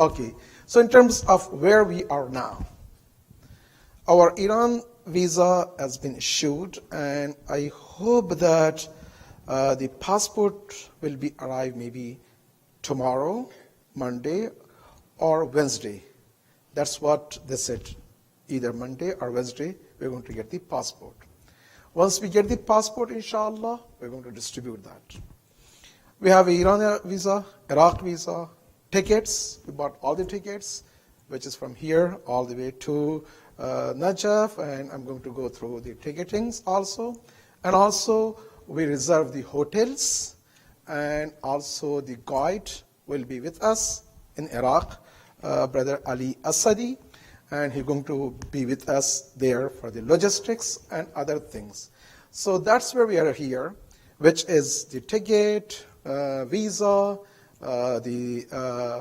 Okay, so in terms of where we are now, our Iran visa has been issued, and I hope that the passport will be arrive maybe tomorrow, Monday, or Wednesday. That's what they said. Either Monday or Wednesday, we're going to get the passport. Once we get the passport, inshallah, we're going to distribute that. We have Iran visa, Iraq visa, tickets. We bought all the tickets, which is from here all the way to Najaf, and I'm going to go through the ticketings also. And also, we reserve the hotels, and also the guide will be with us in Iraq, Brother Ali Asadi, and he's going to be with us there for the logistics and other things. So that's where we are here, which is the ticket, visa, the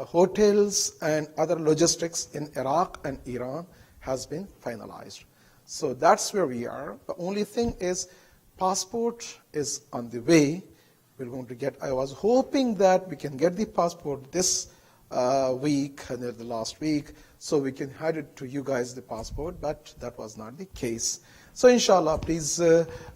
hotels, and other logistics in Iraq and Iran has been finalized. So that's where we are. The only thing is passport is on the way. We're going to get, I was hoping that we can get the passport this week, and the last week, so we can hand it to you guys, the passport, but that was not the case. So inshallah, please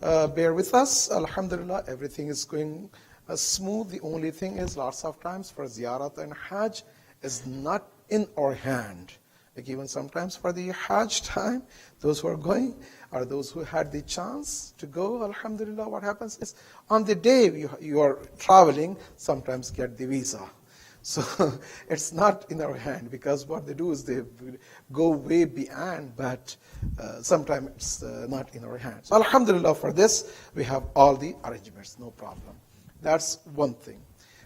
bear with us. Alhamdulillah, everything is going smooth. The only thing is lots of times for Ziyarat and Hajj is not in our hand. Like even sometimes for the Hajj time, those who are going or those who had the chance to go, alhamdulillah, what happens is on the day you are traveling, sometimes get the visa. So it's not in our hand, because what they do is they go way beyond, but sometimes it's not in our hands. So alhamdulillah, for this, we have all the arrangements, no problem. That's one thing.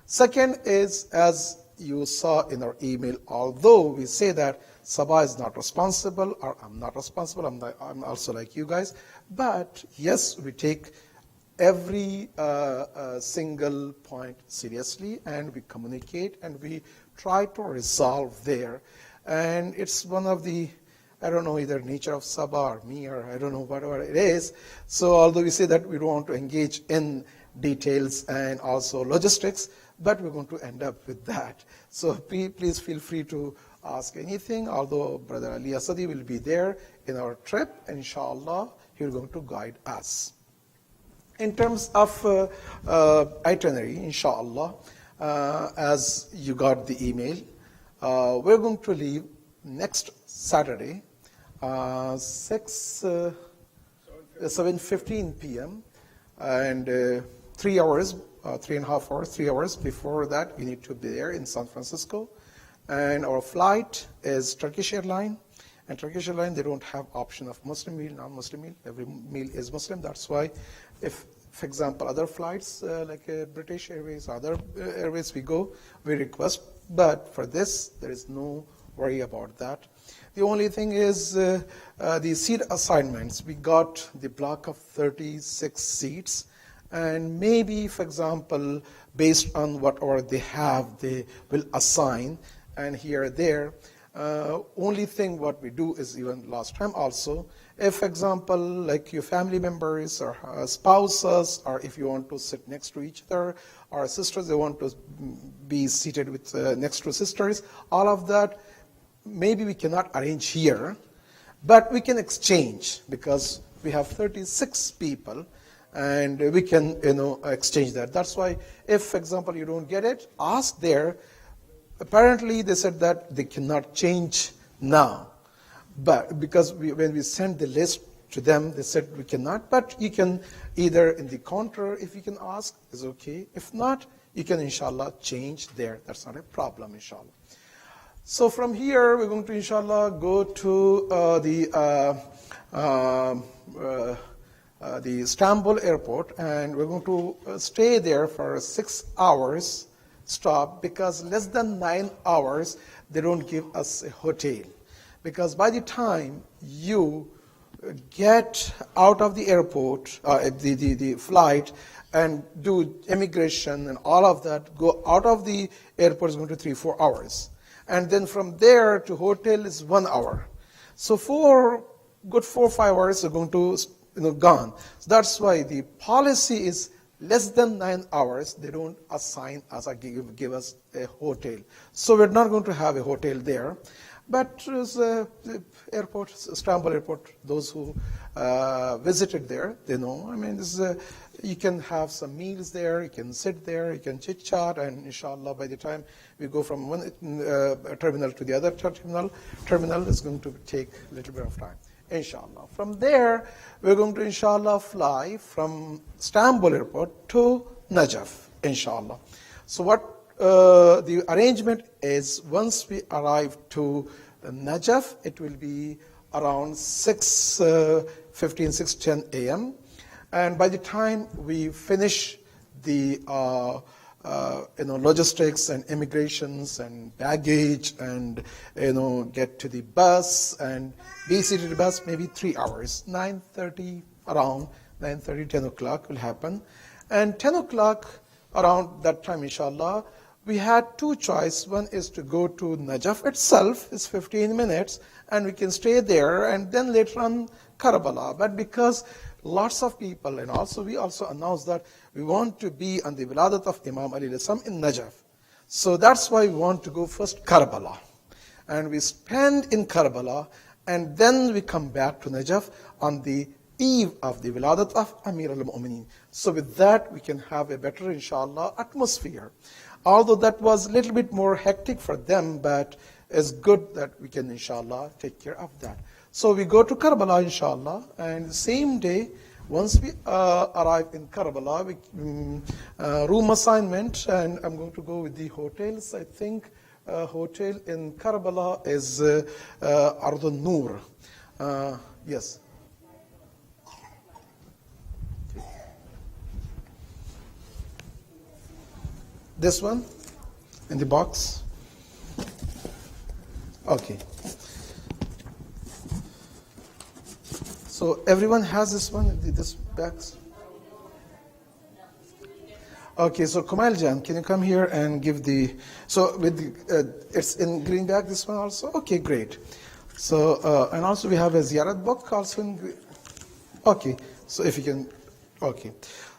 Second is, as you saw in our email, although we say that SABA is not responsible, or I'm not responsible, I'm also like you guys, but yes, we take every single point seriously, and we communicate, and we try to resolve there. And it's one of the, I don't know, either nature of SABA or me, or I don't know, whatever it is. So although we say that we don't want to engage in details and also logistics, but we're going to end up with that. So please feel free to ask anything, although Brother Ali Asadi will be there in our trip, and inshallah, he's going to guide us. In terms of itinerary, inshallah, as you got the email, we're going to leave next Saturday, 7:15 p.m., and 3 hours, 3.5 hours, 3 hours before that, we need to be there in San Francisco. And our flight is Turkish Airlines. And Turkish Airlines, they don't have option of Muslim meal, non-Muslim meal. Every meal is Muslim. That's why, if, for example, other flights like British Airways, other airways we go, we request. But for this, there is no worry about that. The only thing is the seat assignments. We got the block of 36 seats. And maybe, for example, based on whatever they have, they will assign, and here or there. Only thing what we do is, even last time also, if, for example, like your family members or spouses, or if you want to sit next to each other, or sisters, they want to be seated with next to sisters, all of that, maybe we cannot arrange here, but we can exchange, because we have 36 people, and we can, exchange that. That's why, if, for example, you don't get it, ask there. Apparently, they said that they cannot change now. But because when we sent the list to them, they said we cannot. But you can either in the counter, if you can ask, is okay. If not, you can, inshallah, change there. That's not a problem, inshallah. So from here, we're going to, inshallah, go to the Istanbul airport, and we're going to stay there for 6 hours stop, because less than 9 hours, they don't give us a hotel. Because by the time you get out of the airport, the flight, and do immigration and all of that, go out of the airport is going to 3-4 hours. And then from there to hotel is 1 hour. So good 4 or 5 hours are going to gone. So that's why the policy is less than 9 hours, they don't assign us or give us a hotel. So we're not going to have a hotel there. But the airport, Istanbul airport, those who visited there, they know. I mean, you can have some meals there, you can sit there, you can chit-chat, and inshallah, by the time we go from one terminal to the other terminal is going to take a little bit of time, inshallah. From there, we're going to, inshallah, fly from Istanbul airport to Najaf, inshallah. So what the arrangement is, once we arrive to Najaf, it will be around 6:10 a.m. And by the time we finish the logistics and immigrations and baggage and get to the bus and be seated in the bus, maybe 3 hours. 9:30, around 9:30, 10 o'clock will happen. And 10 o'clock, around that time, inshallah, we had two choices. One is to go to Najaf itself, it's 15 minutes, and we can stay there, and then later on Karbala. But because lots of people, and also we also announced that we want to be on the Wiladat of Imam Ali in Najaf. So that's why we want to go first Karbala. And we spend in Karbala, and then we come back to Najaf on the eve of the Wiladat of Amir al-Mu'mineen. So with that, we can have a better, inshallah, atmosphere. Although that was a little bit more hectic for them, but it's good that we can, inshallah, take care of that. So we go to Karbala, inshallah, and the same day, once we arrive in Karbala, room assignment, and I'm going to go with the hotels. I think hotel in Karbala is Ardun Noor. Yes. This one in the box. Okay. So everyone has this one, this box? Okay, so Kumail Jan, can you come here and give the, so with the, it's in green bag, this one also? Okay, great. So, and also we have a Ziyarat book also in green. Okay, so if you can, okay.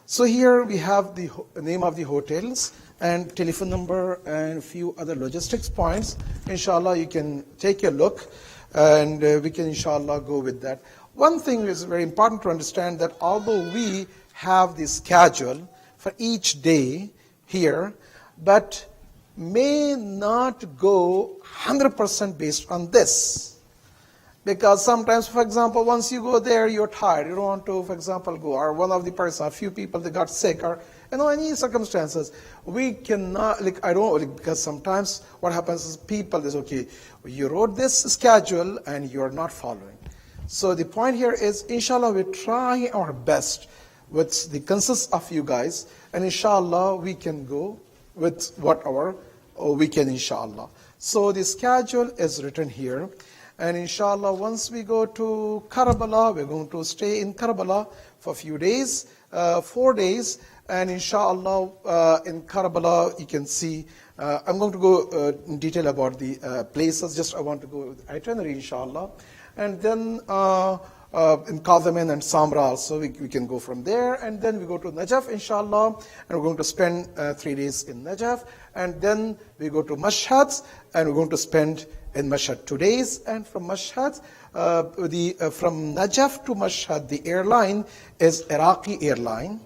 So here we have the name of the hotels and telephone number and a few other logistics points. Inshallah, you can take a look and we can, inshallah, go with that. One thing is very important to understand, that although we have the schedule for each day here, but may not go 100% based on this. Because sometimes, for example, once you go there, you're tired. You don't want to, for example, go. Or one of the person, a few people, they got sick, or any circumstances. We cannot, because sometimes what happens is people is, okay, you wrote this schedule and you're not following. So the point here is, inshallah, we try our best with the consensus of you guys, and inshallah, we can go with whatever we can, inshallah. So the schedule is written here. And inshallah, once we go to Karbala, we're going to stay in Karbala for a few days, 4 days. And inshallah, in Karbala, you can see, I'm going to go in detail about the places. Just I want to go with itinerary, inshallah. And then in Kadhamin and Samra also, we can go from there. And then we go to Najaf, inshallah. And we're going to spend 3 days in Najaf. And then we go to Mashhad, and we're going to spend in Mashhad 2 days, and from Mashhad, from Najaf to Mashhad, the airline is Iraqi airline,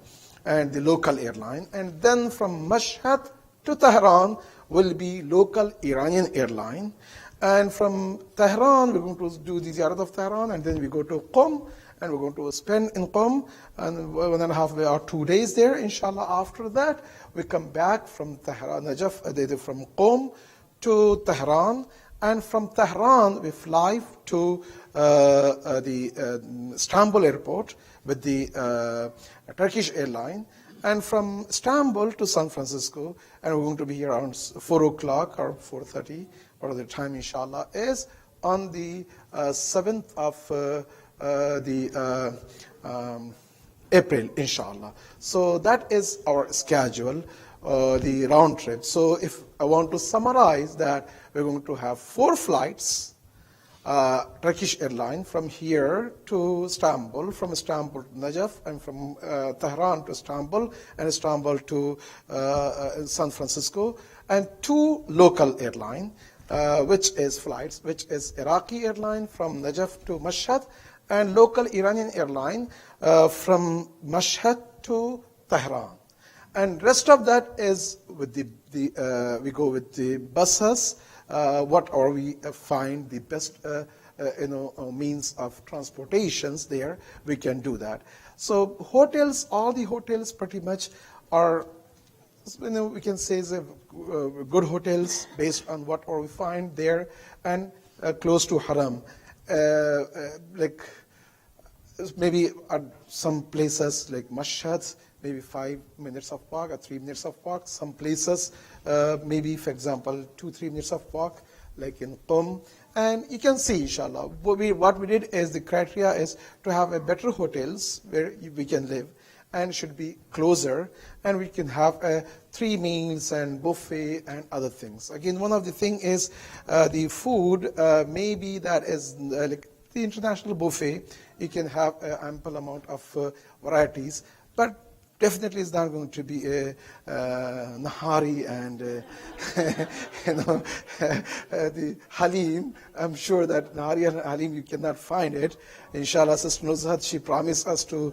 and the local airline. And then from Mashhad to Tehran will be local Iranian airline. And from Tehran, we're going to do the Ziyarat of Tehran, and then we go to Qom, and we're going to spend in Qom, and 1.5 or 2 days there, inshallah. After that, we come back from Tehran, Najaf, from Qom to Tehran. And from Tehran, we fly to the Istanbul airport with the Turkish airline. And from Istanbul to San Francisco, and we're going to be here around 4 o'clock or 4:30, whatever the time, inshallah, is on the 7th of April, inshallah. So that is our schedule, the round trip. So if I want to summarize that, we're going to have 4 flights Turkish airline from here to Istanbul, from Istanbul to Najaf, and from Tehran to Istanbul, and Istanbul to San Francisco, and 2 local airline, which is flights, which is Iraqi airline from Najaf to Mashhad, and local Iranian airline from Mashhad to Tehran. And rest of that is with we go with the buses. What are we find the best means of transportations there, we can do that. So hotels, all the hotels pretty much are, we can say good hotels based on what are we find there, and close to Haram. Like maybe at some places like Mashhad, maybe 5 minutes of walk or 3 minutes of walk. Some places, maybe, for example, 2-3 minutes of walk, like in Qum. And you can see, inshallah, what we did is the criteria is to have a better hotels where we can live, and should be closer, and we can have 3 meals and buffet and other things. Again, one of the thing is the food, maybe that is like the international buffet, you can have an ample amount of varieties, but definitely it's not going to be a nahari and the halim. I'm sure that nahari and halim you cannot find it. Inshallah, Sister Nuzhat, she promised us to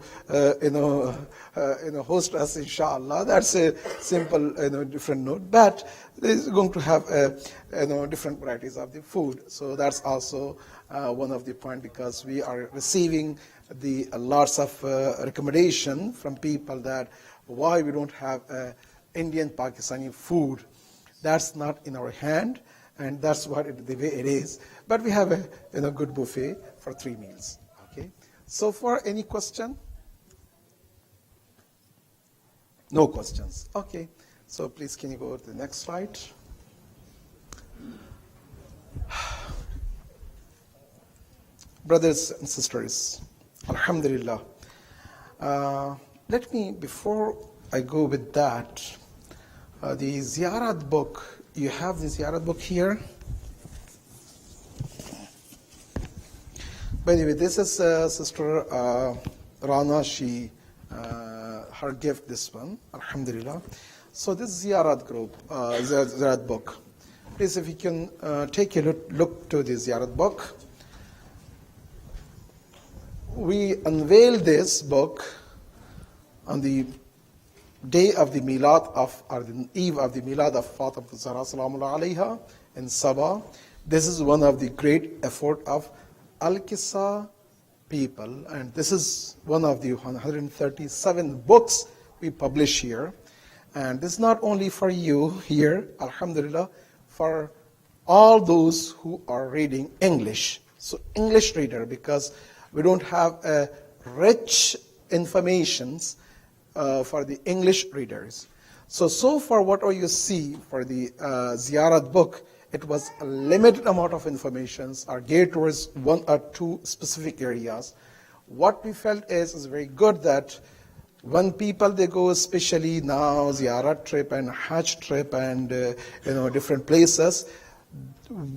host us. Inshallah, that's a simple different note. But there's going to have different varieties of the food. So that's also one of the point, because we are receiving the lots of recommendation from people that why we don't have Indian Pakistani food. That's not in our hand, and that's what the way it is. But we have a good buffet for 3 meals. Okay. So far, any question? No questions. Okay. So please, can you go to the next slide? Brothers and sisters, Alhamdulillah. Let me, before I go with that, the Ziyarat book, you have the Ziyarat book here. By the way, this is Sister Rana, her gift, this one, Alhamdulillah. So this Ziyarat group, Ziyarat book. Please, if you can take a look to the Ziyarat book. We unveiled this book on the day of the Milad of, or the eve of the Milad of Fatima Zahra Salamullah Alayha in SABA. This is one of the great effort of Al-Qissa people, and this is one of the 137 books we publish here. And this is not only for you here, Alhamdulillah, for all those who are reading English. So English reader, because we don't have rich informations for the English readers. So far what you see for the Ziyarat book, it was a limited amount of informations are geared towards 1 or 2 specific areas. What we felt is very good that when people they go, especially now Ziyarat trip and Hajj trip and different places,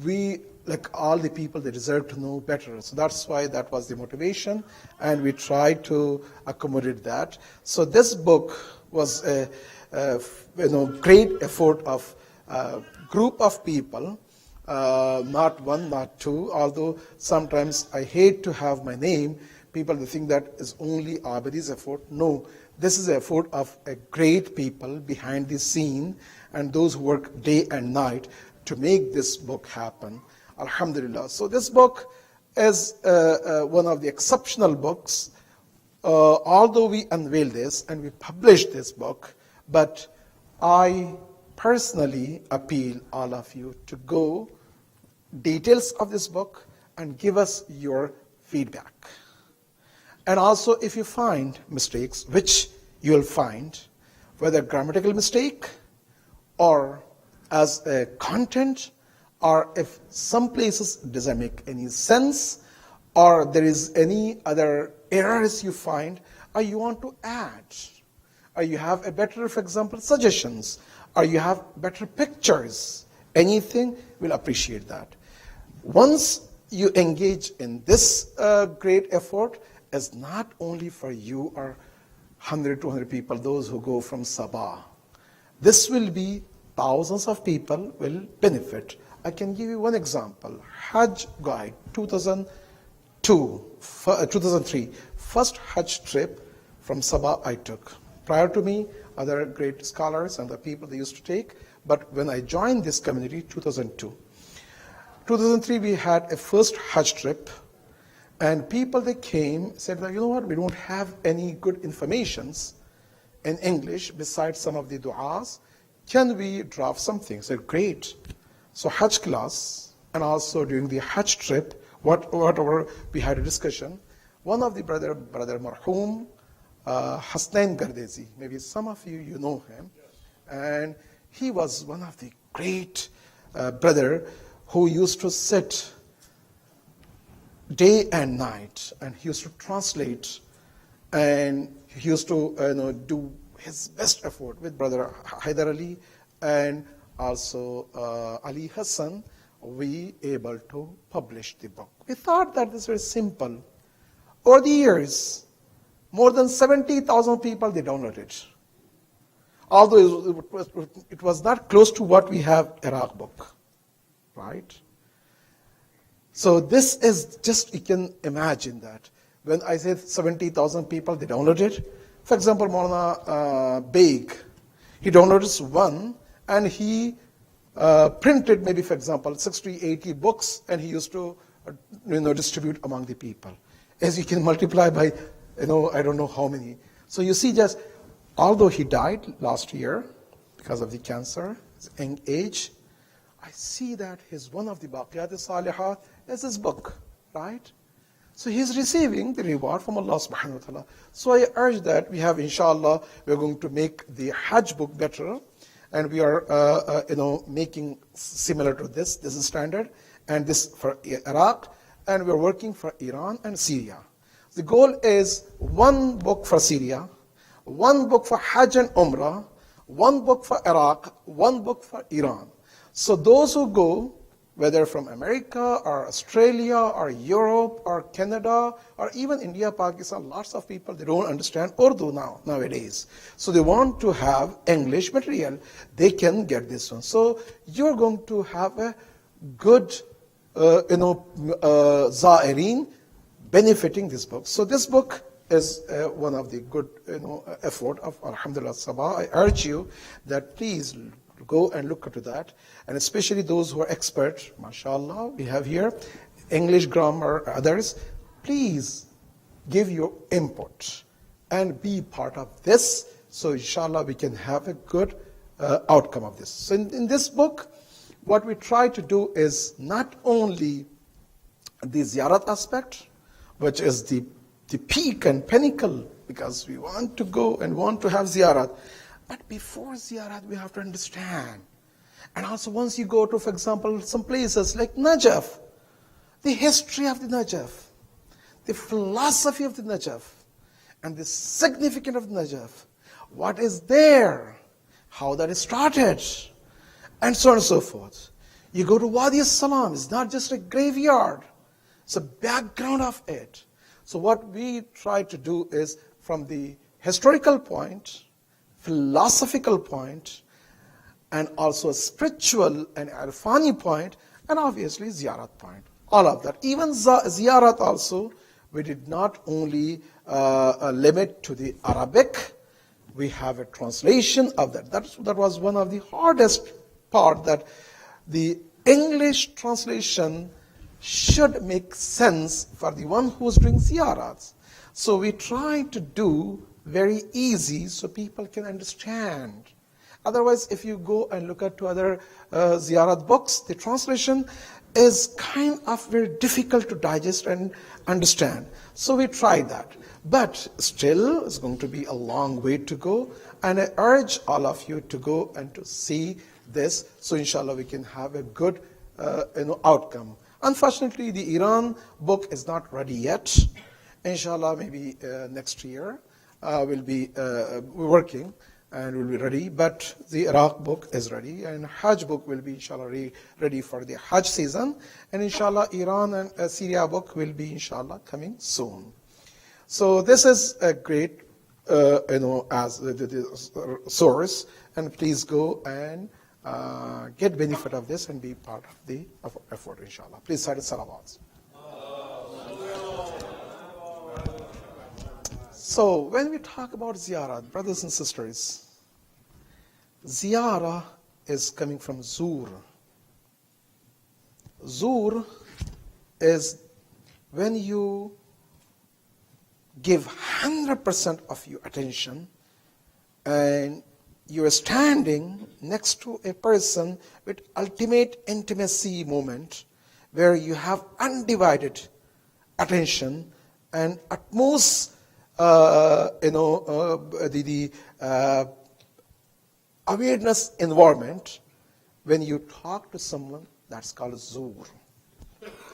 we, like all the people, they deserve to know better. So that's why that was the motivation, and we tried to accommodate that. So this book was a great effort of a group of people, not 1, not 2, although sometimes I hate to have my name. People, they think that is only Abadi's effort. No, this is the effort of a great people behind the scene, and those who work day and night to make this book happen. Alhamdulillah. So this book is one of the exceptional books. Although we unveiled this and we published this book, but I personally appeal all of you to go details of this book and give us your feedback. And also, if you find mistakes, which you will find, whether grammatical mistake or as a content, or if some places doesn't make any sense, or there is any other errors you find, or you want to add, or you have a better, for example, suggestions, or you have better pictures, anything, we'll appreciate that. Once you engage in this great effort is not only for you or 100, 200 people, those who go from SABA. This will be thousands of people will benefit. I can give you one example. Hajj Guide 2003, first Hajj trip from SABA I took. Prior to me, other great scholars and the people they used to take, but when I joined this community, 2002. 2003, we had a first Hajj trip, and people they came said, you know what, we don't have any good informations in English besides some of the du'as. Can we draft something? I said, great. So Hajj class, and also during the Hajj trip, whatever we had a discussion, one of the brother marhum, Hasnain Gardezi, maybe some of you know him, and he was one of the great brother who used to sit day and night, and he used to translate, and he used to do his best effort with brother Haidar Ali and also Ali Hassan. We able to publish the book. We thought that this was simple. Over the years, more than 70,000 people they downloaded it. Although it was not close to what we have Iraq book, right? So this is just, you can imagine that. When I say 70,000 people, they downloaded. For example, Maulana Baig, he downloaded one and he printed maybe, for example, 60, 80 books, and he used to distribute among the people. As you can multiply by, I don't know how many. So you see, just although he died last year because of the cancer, his young age, I see that his one of the Baqiyat Salihat is his book, right? So he's receiving the reward from Allah subhanahu wa ta'ala. So I urge that we have, inshallah, we're going to make the Hajj book better, and we are, making similar to this. This is standard, and this for Iraq, and we're working for Iran and Syria. The goal is one book for Syria, one book for Hajj and Umrah, one book for Iraq, one book for Iran. So those who go, whether from America or Australia or Europe or Canada or even India, Pakistan, lots of people, they don't understand Urdu nowadays. So they want to have English material. They can get this one. So you're going to have a good, Zairin benefiting this book. So this book is one of the good, effort of Alhamdulillah SABA. I urge you that please go and look into that, and especially those who are expert, mashallah, we have here, English grammar, others, please give your input and be part of this, so inshallah we can have a good outcome of this. So in this book, what we try to do is not only the Ziyarat aspect, which is the peak and pinnacle, because we want to go and want to have Ziyarat. But before Ziyarat, we have to understand. And also once you go to, for example, some places like Najaf, the history of the Najaf, the philosophy of the Najaf, and the significance of the Najaf, what is there, how that is started, and so on and so forth. You go to Wadi as-Salam, it's not just a graveyard, it's a background of it. So what we try to do is, from the historical point, philosophical point, and also a spiritual and irfani point, and obviously Ziyarat point. All of that. Even Ziyarat also, we did not only limit to the Arabic, we have a translation of that. That was one of the hardest part, that the English translation should make sense for the one who's doing Ziyarats. So we try to do very easy so people can understand. Otherwise, if you go and look at other Ziyarat books, the translation is kind of very difficult to digest and understand. So we try that. But still, it's going to be a long way to go. And I urge all of you to go and to see this, so inshallah we can have a good outcome. Unfortunately, the Iran book is not ready yet. Inshallah, maybe next year we'll be working. and will be ready, but the Iraq book is ready, and Hajj book will be inshallah ready for the Hajj season, and inshallah Iran and Syria book will be inshallah coming soon. So this is a great as the source, and please go and get benefit of this and be part of the effort inshallah. Please say salawats. So when we talk about ziyarat, brothers and sisters, ziyarah is coming from zur. Zur is when you give 100% of your attention and you are standing next to a person with ultimate intimacy moment where you have undivided attention and utmost awareness environment. When you talk to someone, that's called zur.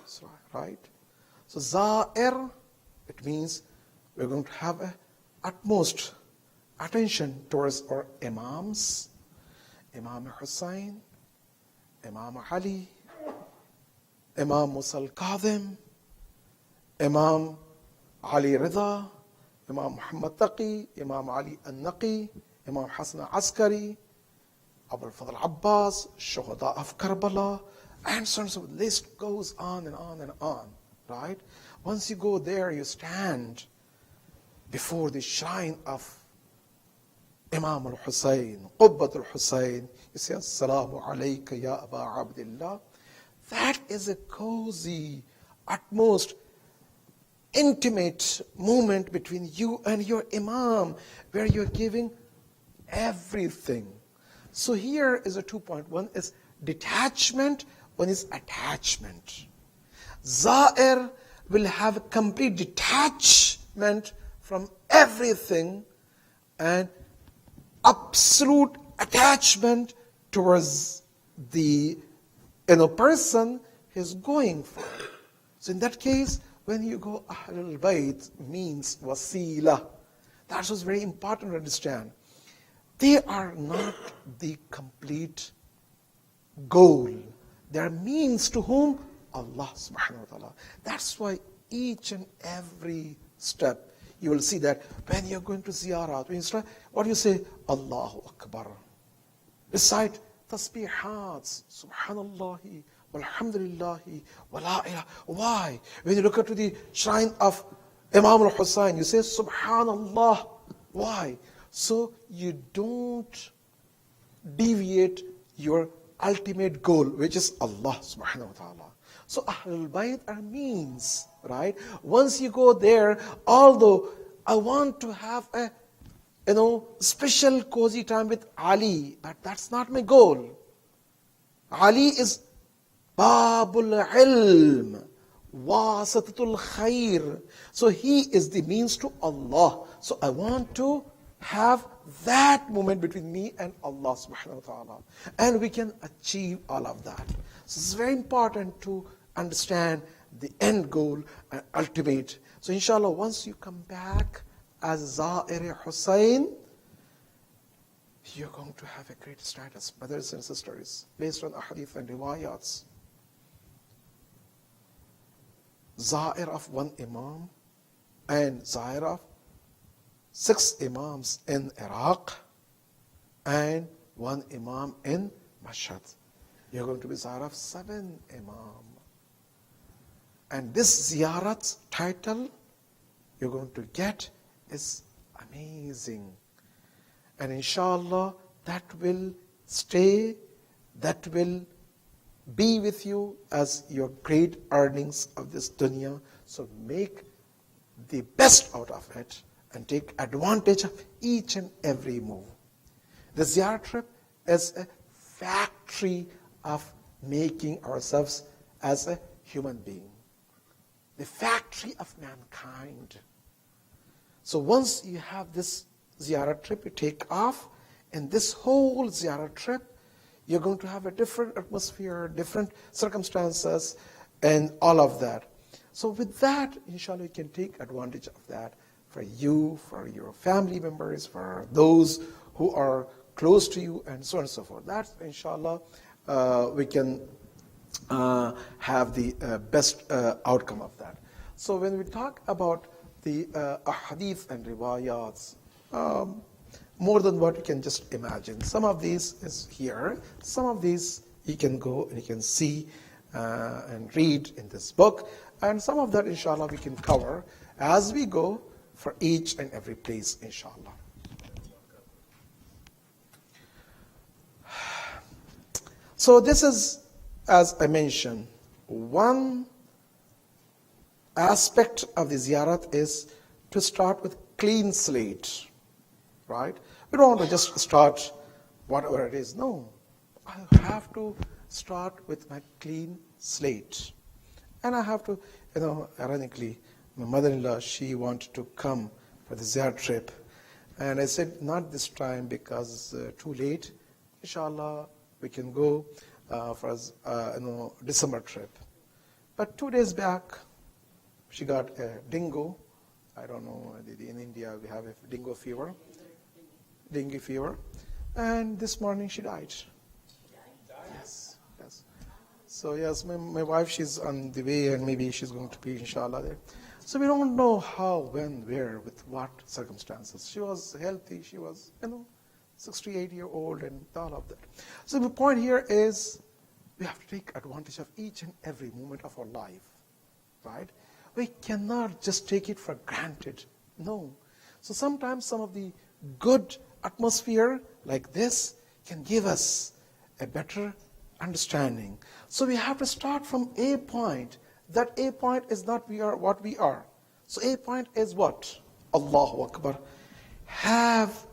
So, right? So za'ir, it means we're going to have a utmost attention towards our imams, Imam Hussain, Imam Ali, Imam Musa al-Kadhim, Imam Ali Rida, Imam Muhammad Taqi, Imam Ali al-Naqi, Imam Hassan al-Askari, Abu al-Fadl Abbas, Shuhada of Karbala, and so on. So the list goes on and on and on, right? Once you go there, you stand before the shrine of Imam al-Hussein, Qubbat al-Hussein, you say, Assalamu alayka ya Aba Abdillah. That is a cozy, utmost intimate moment between you and your Imam, where you're giving everything. So here is a 2 point. One is detachment, one is attachment. Za'ir will have a complete detachment from everything and absolute attachment towards the person he's going for. So in that case, when you go Ahlul Bayt means wasila. That was very important to understand. They are not the complete goal. They are means to whom? Allah subhanahu wa ta'ala. That's why each and every step, you will see that when you're going to ziyarat, when you start, what do you say? Allahu Akbar. Recite tasbihats, subhanallahi, walhamdulillahi, wala ilaha. Why? When you look at the shrine of Imam al-Hussein, you say subhanallah. Why? So you don't deviate your ultimate goal, which is Allah subhanahu wa ta'ala. So Ahlul Bayt are means, right? Once you go there, although I want to have a special cozy time with Ali, but that's not my goal. Ali is Babul Ilm, Wasatatul Khair. So he is the means to Allah. So I want to have that moment between me and Allah subhanahu wa ta'ala. And we can achieve all of that. So it's very important to understand the end goal and ultimate. So inshallah, once you come back as Za'ir Hussain, you're going to have a great status, brothers and sisters, based on ahadith and riwayats. Za'ir of one Imam and Za'ir of 6 Imams in Iraq and 1 Imam in Mashhad. You're going to be Za'ir of 7 Imam. And this Ziyarat title you're going to get is amazing. And inshallah, that will stay, that will be with you as your great earnings of this dunya. So make the best out of it and take advantage of each and every move. The Ziyarat trip is a factory of making ourselves as a human being. The factory of mankind. So once you have this Ziyarat trip, you take off, and this whole Ziyarat trip, you're going to have a different atmosphere, different circumstances, and all of that. So with that, inshallah, you can take advantage of that for you, for your family members, for those who are close to you, and so on and so forth. That, inshallah, we can have the best outcome of that. So when we talk about the ahadith and riwayats, more than what you can just imagine. Some of these is here. Some of these you can go and you can see and read in this book. And some of that, inshallah, we can cover as we go for each and every place, inshallah. So this is, as I mentioned, one aspect of the ziyarat is to start with clean slate, right? We don't want to just start whatever it is. No, I have to start with my clean slate. And I have to, ironically, my mother-in-law, she wanted to come for the Ziyarat trip. And I said, not this time because too late. Inshallah, we can go for December trip. But 2 days back, she got a dengue. I don't know, in India we have a dengue fever. And this morning she died. Yes. So yes, my wife, she's on the way, and maybe she's going to be, inshallah, there. So we don't know how, when, where, with what circumstances. She was healthy, she was, 68-year-old and all of that. So the point here is we have to take advantage of each and every moment of our life, right? We cannot just take it for granted. No. So sometimes some of the good atmosphere like this can give us a better understanding. So we have to start from a point. That a point is not what we are. So a point is what? Allahu Akbar. Have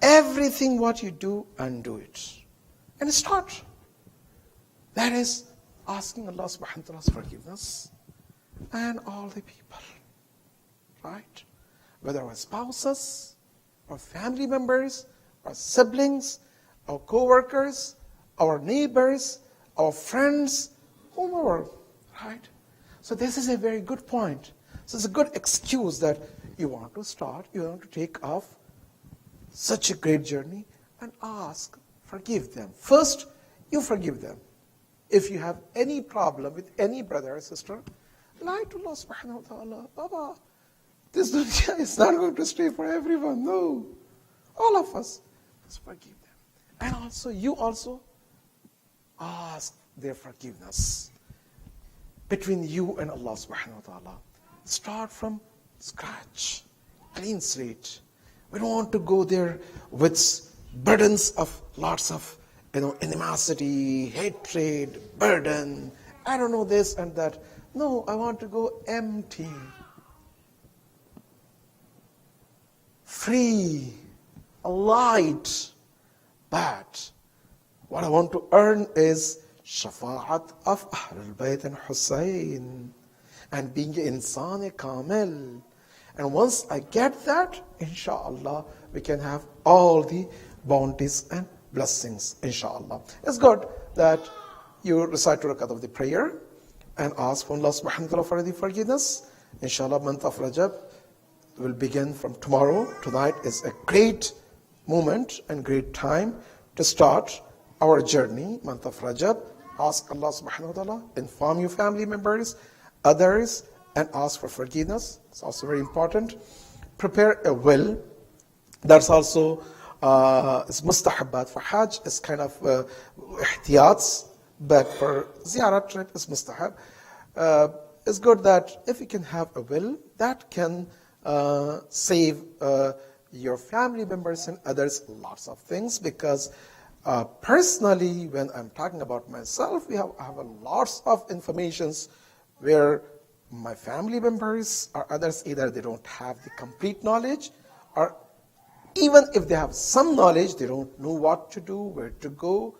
everything what you do, undo it. And start. That is asking Allah subhanahu wa ta'ala's forgiveness and all the people. Right? Whether our spouses, our family members, our siblings, our co-workers, our neighbors, our friends, whomever. Right? So this is a very good point. So it's a good excuse that you want to start, you want to take off such a great journey and ask, forgive them. First, you forgive them. If you have any problem with any brother or sister, lie to Allah subhanahu wa ta'ala. Baba, this dunya is not going to stay for everyone. No. All of us, let's forgive them. And also, you also ask their forgiveness between you and Allah subhanahu wa ta'ala. Start from scratch, clean slate. We don't want to go there with burdens of lots of animosity, hatred, burden, I don't know this and that. No, I want to go empty, free, light. But what I want to earn is shafa'at of Ahlul Bayt and Hussein, and being insan kamil. And once I get that, inshallah, we can have all the bounties and blessings, inshallah. It's good that you recite 2 rakat of the prayer and ask for Allah subhanahu wa ta'ala for the forgiveness. Inshallah, month of Rajab will begin from tomorrow. Tonight is a great moment and great time to start our journey, month of Rajab. Ask Allah subhanahu wa ta'ala, inform your family members, others, and ask for forgiveness. It's also very important. Prepare a will. That's also it's mustahabbat. For Hajj, it's kind of ihtiyats, but for Ziyarat trip, it's mustahab. It's good that if you can have a will, that can save your family members and others lots of things, because personally, when I'm talking about myself, I have a lots of informations where my family members or others, either they don't have the complete knowledge, or even if they have some knowledge, they don't know what to do, where to go,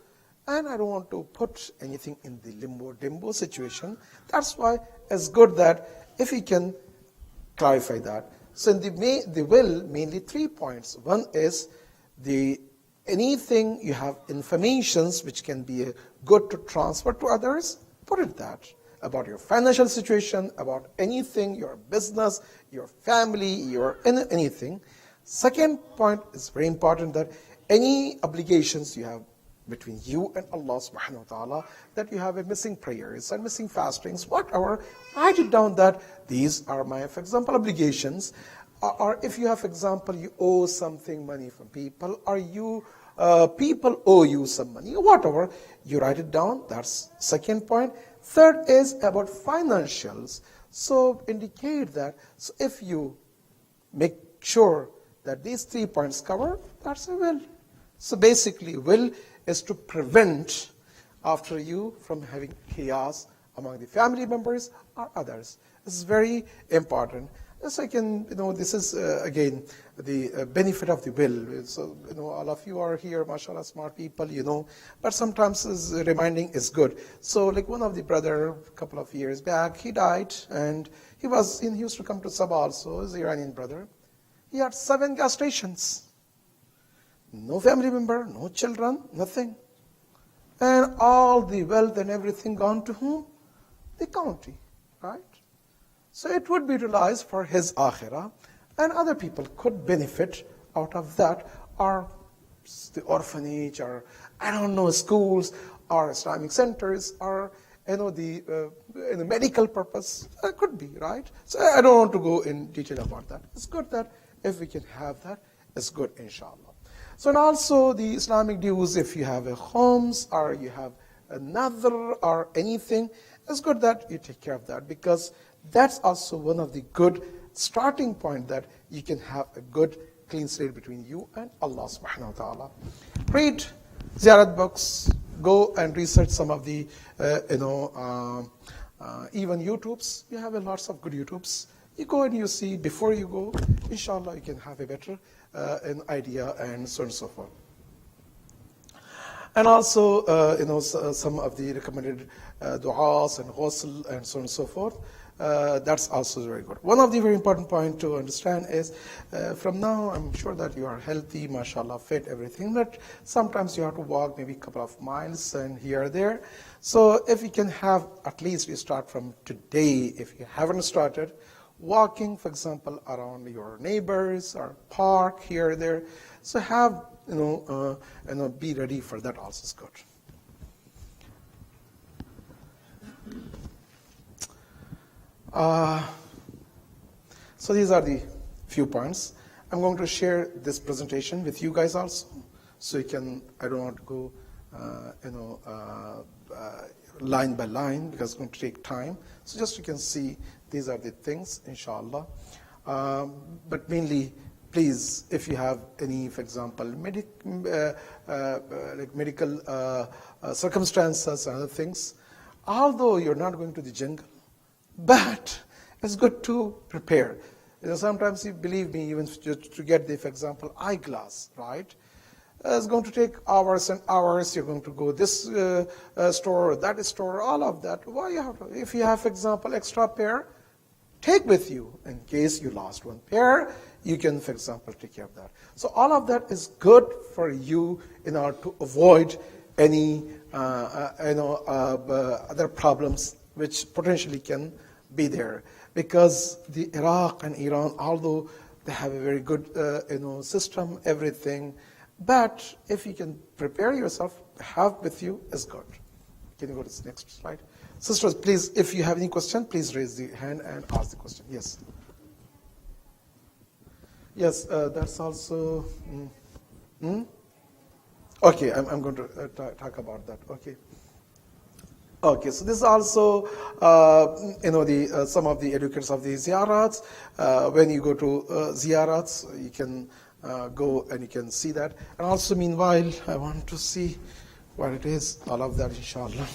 and I don't want to put anything in the limbo situation. That's why it's good that if we can clarify that. So in the will, mainly 3 points. One is anything you have informations which can be good to transfer to others, put it that. About your financial situation, about anything, your business, your family, your anything. Second point is very important, that any obligations you have between you and Allah subhanahu wa ta'ala, that you have a missing prayers and missing fastings, whatever, write it down that these are my, for example, obligations. Or if you have, for example, you owe something money from people, or you people owe you some money, or whatever, you write it down. That's second point. Third is about financials. So indicate that. So if you make sure that these 3 points cover, that's a will. So basically, will is to prevent after you from having chaos among the family members or others. This is very important. So I can, this is again the benefit of the will. So, all of you are here, mashallah, smart people, but sometimes reminding is good. So like one of the brother, a couple of years back, he died, and he used to come to SABA also, he's an Iranian brother. He had 7 gas stations. No family member, no children, nothing. And all the wealth and everything gone to whom? The county, right? So it would be utilized for his akhirah, and other people could benefit out of that, or the orphanage, or schools, or Islamic centers, or the medical purpose. That could be, right? So I don't want to go in detail about that. It's good that if we can have that, it's good, inshallah. So, and also the Islamic dues, if you have a homes, or you have another, or anything, it's good that you take care of that, because that's also one of the good starting point that you can have a good clean slate between you and Allah subhanahu wa ta'ala. Read Ziyarat books, go and research some of the, even YouTubes. You have lots of good YouTubes. You go and you see, before you go, inshallah, you can have a better an idea, and so on and so forth. And also, some of the recommended du'as and ghusl and so on and so forth. That's also very good. One of the very important points to understand is, from now, I'm sure that you are healthy, mashallah, fit, everything, but sometimes you have to walk maybe a couple of miles and here or there. So if you can have, at least you start from today, if you haven't started, walking, for example, around your neighbors or park here or there. So have, be ready for that also is good. So these are the few points. I'm going to share this presentation with you guys also, so you can, I don't want to go, line by line, because it's going to take time. So just you can see, these are the things, inshallah. But mainly, please, if you have any, for example, medical circumstances and other things, although you're not going to the jungle, but it's good to prepare. Sometimes, you believe me, even to get the, for example, eyeglass, right? It's going to take hours and hours. You're going to go this store or that store, all of that. Why you have to? If you have, for example, extra pair, take with you in case you lost one pair. You can, for example, take care of that. So all of that is good for you in order to avoid any other problems which potentially can be there. Because the Iraq and Iran, although they have a very good system, everything, but if you can prepare yourself, have with you is good. Can you go to the next slide? Sisters, please, if you have any question, please raise the hand and ask the question. Yes. Yes, that's also. Okay, I'm going to talk about that. Okay. Okay, so this is also, some of the educators of the ziyarats. When you go to ziyarats, you can go and you can see that. And also, meanwhile, I want to see what it is, all of that, inshallah.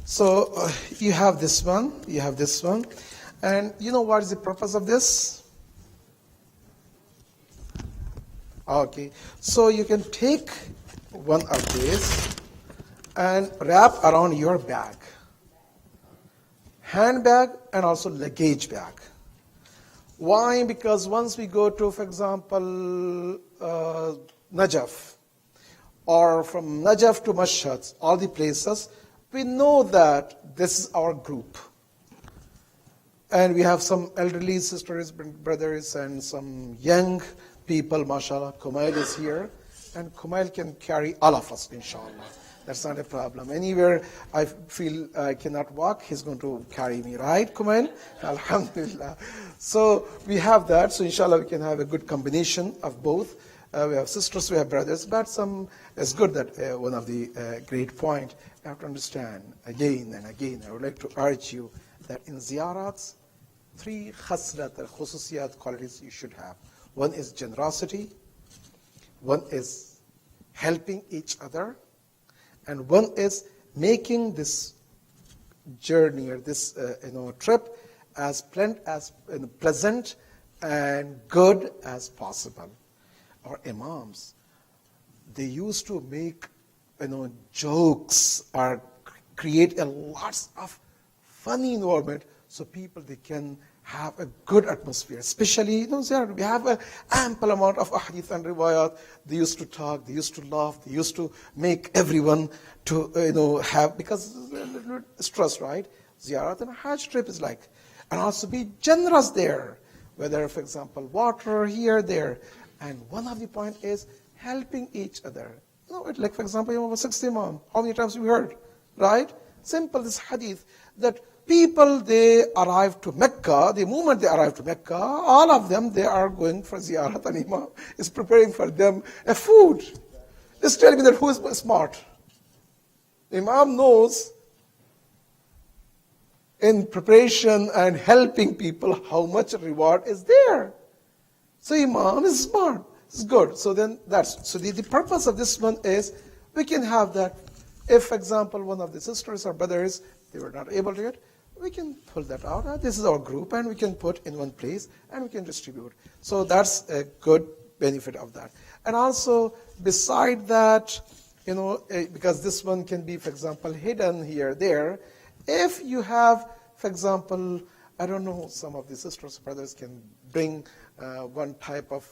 So you have this one, and you know what is the purpose of this? Okay, so you can take one of these and wrap around your bag, handbag and also luggage bag. Why? Because once we go to, for example, Najaf, or from Najaf to Mashhad, all the places, we know that this is our group. And we have some elderly sisters, brothers, and some young people, mashallah. Kumail is here, and Kumail can carry all of us, inshallah. That's not a problem. Anywhere I feel I cannot walk, he's going to carry me, right, Kumail? Alhamdulillah. So we have that, so inshallah we can have a good combination of both. We have sisters, we have brothers, but it's good that one of the great point you have to understand again and again. I would like to urge you that in ziyarats, 3 khaslat or khususiyat qualities you should have. One is generosity, one is helping each other, and one is making this journey or this trip as pleasant and good as possible. Our imams, they used to make jokes or create a lots of funny environment so people they can have a good atmosphere. Especially, we have an ample amount of ahadith and riwayat. They used to talk, they used to laugh, they used to make everyone to have, because stress, right? Ziyarat and Hajj trip is like, and also be generous there, whether, for example, water here, there. And one of the point is helping each other. Like, for example, Imam 60 Imam, how many times we heard, right? Simple, this hadith, that people, they arrive to Mecca, the moment they arrive to Mecca, all of them, they are going for ziyarat, and Imam is preparing for them a food. Just tell me that who is smart? Imam knows in preparation and helping people how much reward is there. So Imam is smart. It's good. So then the purpose of this one is we can have that. If, for example, one of the sisters or brothers, they were not able to get, we can pull that out. This is our group, and we can put in one place, and we can distribute. So that's a good benefit of that. And also, beside that, because this one can be, for example, hidden here, there. If you have, for example, I don't know, some of the sisters, brothers can bring one type of,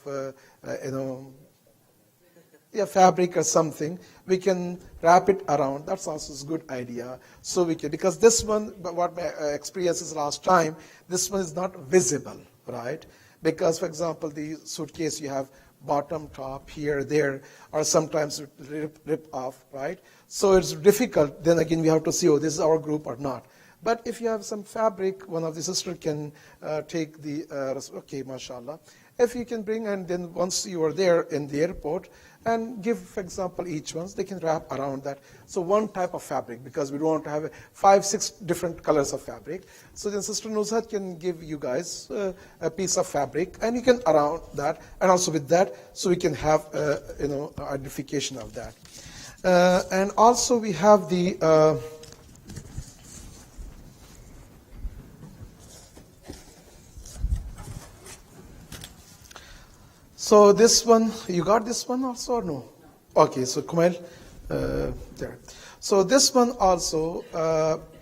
fabric or something. We can wrap it around. That's also a good idea. So we can, because this one, what my experience is last time, this one is not visible, right? Because, for example, the suitcase, you have bottom, top, here, there, or sometimes rip off, right? So it's difficult. Then again, we have to see, this is our group or not. But if you have some fabric, one of the sisters can take the, okay, mashallah. If you can bring, and then once you are there in the airport, and give, for example, each one, they can wrap around that. So one type of fabric, because we don't want to have 5, 6 different colors of fabric. So then Sister Nuzhat can give you guys a piece of fabric, and you can around that, and also with that, so we can have, identification of that. And also we have the, so this one, you got this one also or no? Okay, so Kumail, there. So this one also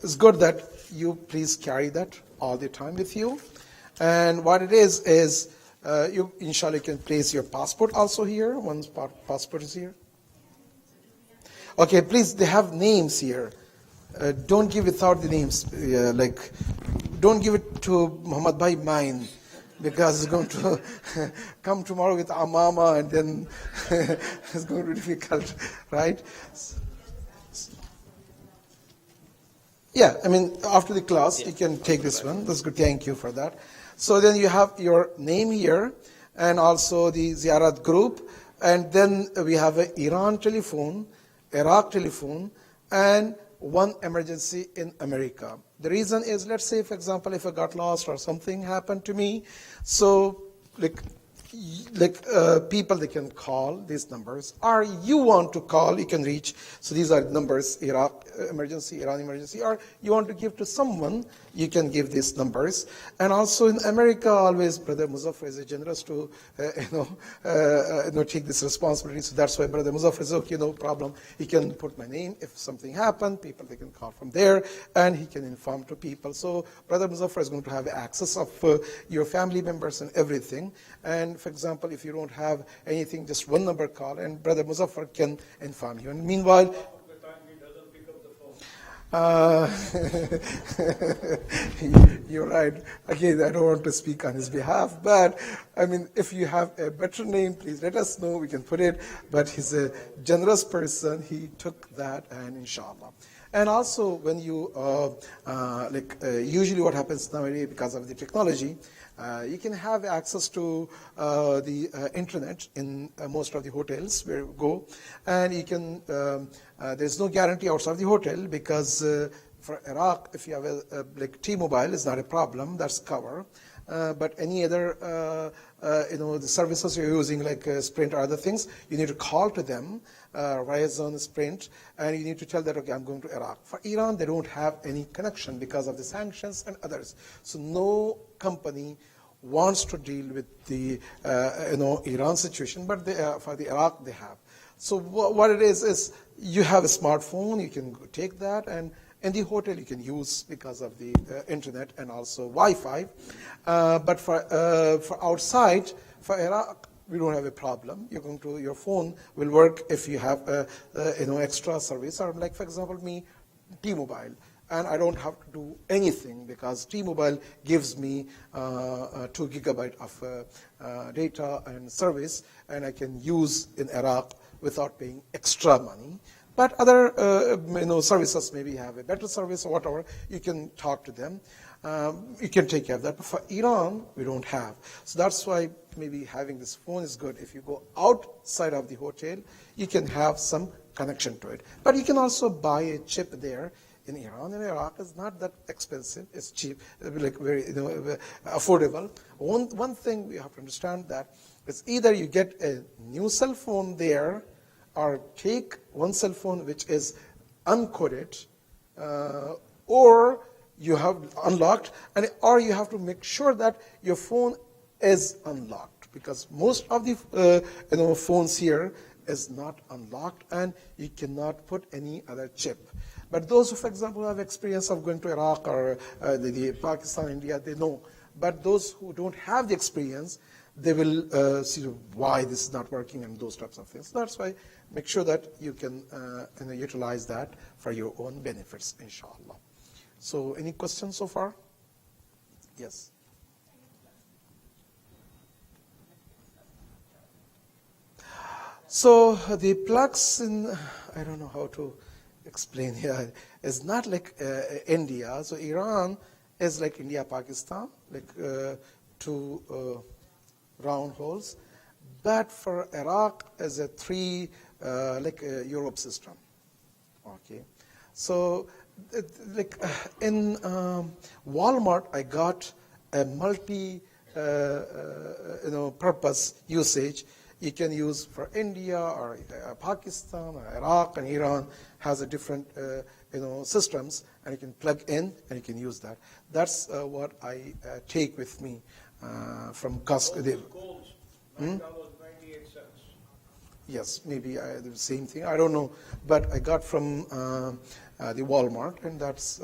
is good that you please carry that all the time with you. And what it is you inshallah can place your passport also here. One's passport is here. Okay, please, they have names here. Don't give without the names. Don't give it to Muhammad Bhai mine, because it's going to come tomorrow with Amama, and then it's going to be difficult, right? Yeah, I mean, after the class, you can take this one. That's good. Thank you for that. So then you have your name here, and also the Ziyarat group, and then we have an Iran telephone, Iraq telephone, and one emergency in America. The reason is, let's say, for example, if I got lost or something happened to me, so people, they can call these numbers, or you want to call, you can reach. So these are numbers: Iraq emergency, Iran emergency, or you want to give to someone, you can give these numbers. And also in America, always Brother Muzaffar is generous to take this responsibility. So that's why Brother Muzaffar is okay, no problem. He can put my name. If something happened, people, they can call from there, and he can inform to people. So Brother Muzaffar is going to have access of your family members and everything. And for example, if you don't have anything, just one number call, and Brother Muzaffar can inform you. And meanwhile, Uh, you're right. Again, I don't want to speak on his behalf, but I mean, if you have a better name, please let us know. We can put it. But he's a generous person. He took that, and inshallah. And also, when you usually what happens nowadays because of the technology, you can have access to the internet in most of the hotels where you go, and you can. There's no guarantee outside of the hotel because for Iraq, if you have like T-Mobile, is not a problem. That's covered. But any other, the services you're using like Sprint or other things, you need to call to them, Verizon, Sprint, and you need to tell that, okay, I'm going to Iraq. For Iran, they don't have any connection because of the sanctions and others. So no company wants to deal with the, Iran situation, but for the Iraq, they have. So what it is you have a smartphone, you can take that, and in the hotel you can use because of the internet and also Wi-Fi. But for outside, for Iraq, we don't have a problem. Your phone will work if you have extra service. Or like for example, me, T-Mobile, and I don't have to do anything because T-Mobile gives me 2 gigabyte of data and service, and I can use in Iraq without paying extra money. But other services maybe have a better service or whatever. You can talk to them. You can take care of that. But for Iran, we don't have. So that's why maybe having this phone is good. If you go outside of the hotel, you can have some connection to it. But you can also buy a chip there in Iran. In Iraq, it's not that expensive. It's cheap, like very affordable. One thing we have to understand that it's either you get a new cell phone there, or take one cell phone which is uncoded, or you have unlocked, or you have to make sure that your phone is unlocked, because most of the phones here is not unlocked, and you cannot put any other chip. But those who, for example, have experience of going to Iraq or the Pakistan, India, they know. But those who don't have the experience, they will see why this is not working and those types of things. So that's why make sure that you can utilize that for your own benefits, inshallah. So any questions so far? Yes. So the plugs in, I don't know how to explain here, is not like India. So Iran is like India, Pakistan, like 2 round holes. But for Iraq is a 3, like a Europe system. Okay. So like in Walmart, I got a multi purpose usage. You can use for India or Pakistan or Iraq, and Iran has a different systems, and you can plug in and you can use that. That's what I take with me from Costco. $9.98. Yes, maybe the same thing. I don't know, but I got from the Walmart, and that's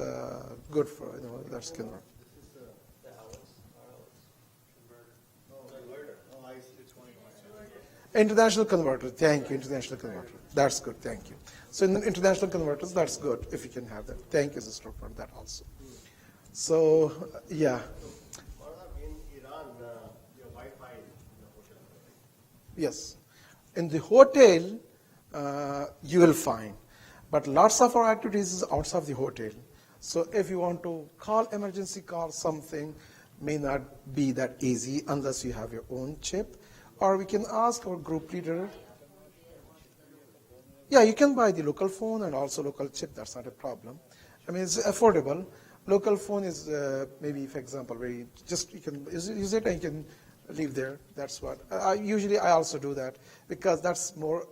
good for that's convert. International converter. Thank you, international converter. That's good. Thank you. So in the international converters, that's good if you can have that. Thank you, sister, for that also. So yeah. In Iran, your Wi-Fi in the hotel. Yes. In the hotel, you will find. But lots of our activities is outside of the hotel. So if you want to call emergency call something, may not be that easy unless you have your own chip. Or we can ask our group leader. Yeah, you can buy the local phone and also local chip. That's not a problem. I mean, it's affordable. Local phone is maybe, for example, where you can use it and you can leave there. That's what usually I also do that because that's more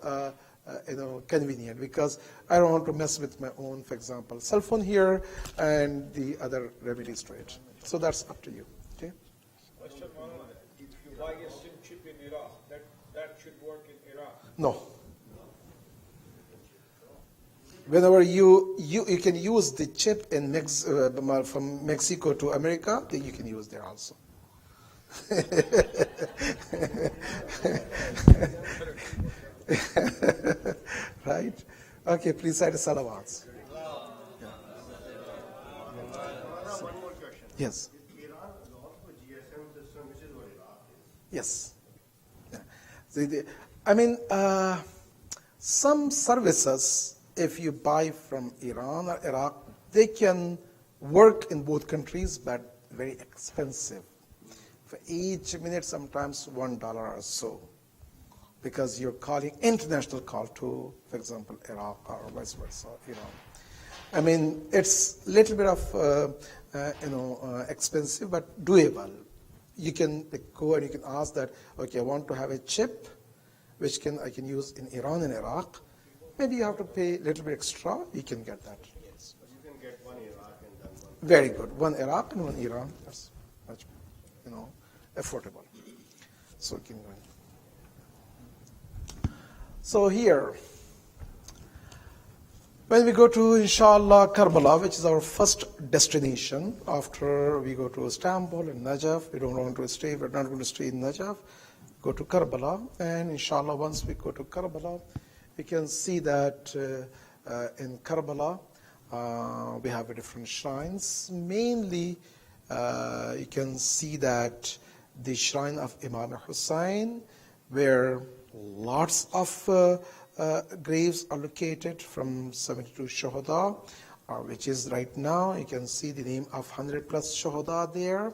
convenient, because I don't want to mess with my own, for example, cell phone here and the other remedies to it. So that's up to you. Okay. Question one: if you buy a SIM chip in Iraq, that should work in Iraq? No. Whenever you can use the chip in from Mexico to America, then you can use there also. Right? Okay, please say the salawats. Yeah. Yes. Iran is also a GSM system, which is what Iraq is. Yes. Yeah. I mean, some services, if you buy from Iran or Iraq, they can work in both countries, but very expensive. For each minute, sometimes $1 or so, because you're calling international call to, for example, Iraq or vice versa, Iran. I mean, it's a little bit of expensive, but doable. You can go and you can ask that, okay, I want to have a chip, which I can use in Iran and Iraq. Maybe you have to pay a little bit extra. You can get that. Yes. But you can get one Iraq and then one. Very good. One Iraq and one Iran. That's much, affordable. So you can go in. So here, when we go to, inshallah, Karbala, which is our first destination, after we go to Istanbul and Najaf, we don't want to stay, we're not going to stay in Najaf, go to Karbala, and inshallah, once we go to Karbala, we can see that in Karbala, we have different shrines. Mainly, you can see that the shrine of Imam Hussein, where lots of graves are located from 72 Shuhada, which is right now, you can see the name of 100 plus Shuhada there,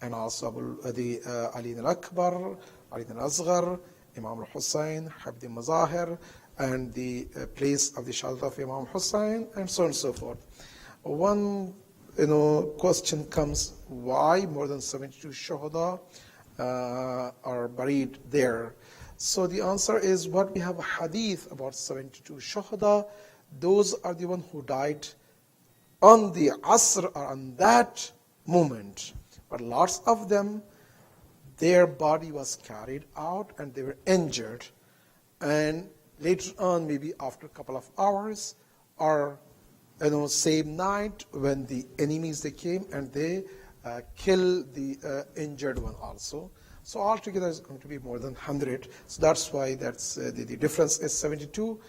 and also the Ali al-Akbar, Ali al-Asghar, Imam al-Hussein, Habd al-Mazahir, and the place of the Shahadat of Imam Hussein, and so on and so forth. One question comes, why more than 72 Shuhada are buried there? So the answer is, what we have a hadith about 72 Shuhada, those are the ones who died on the Asr or on that moment. But lots of them, their body was carried out and they were injured. And later on, maybe after a couple of hours, or same night, when the enemies they came and they killed the injured one also. So altogether it's going to be more than 100. So that's why the difference is 72.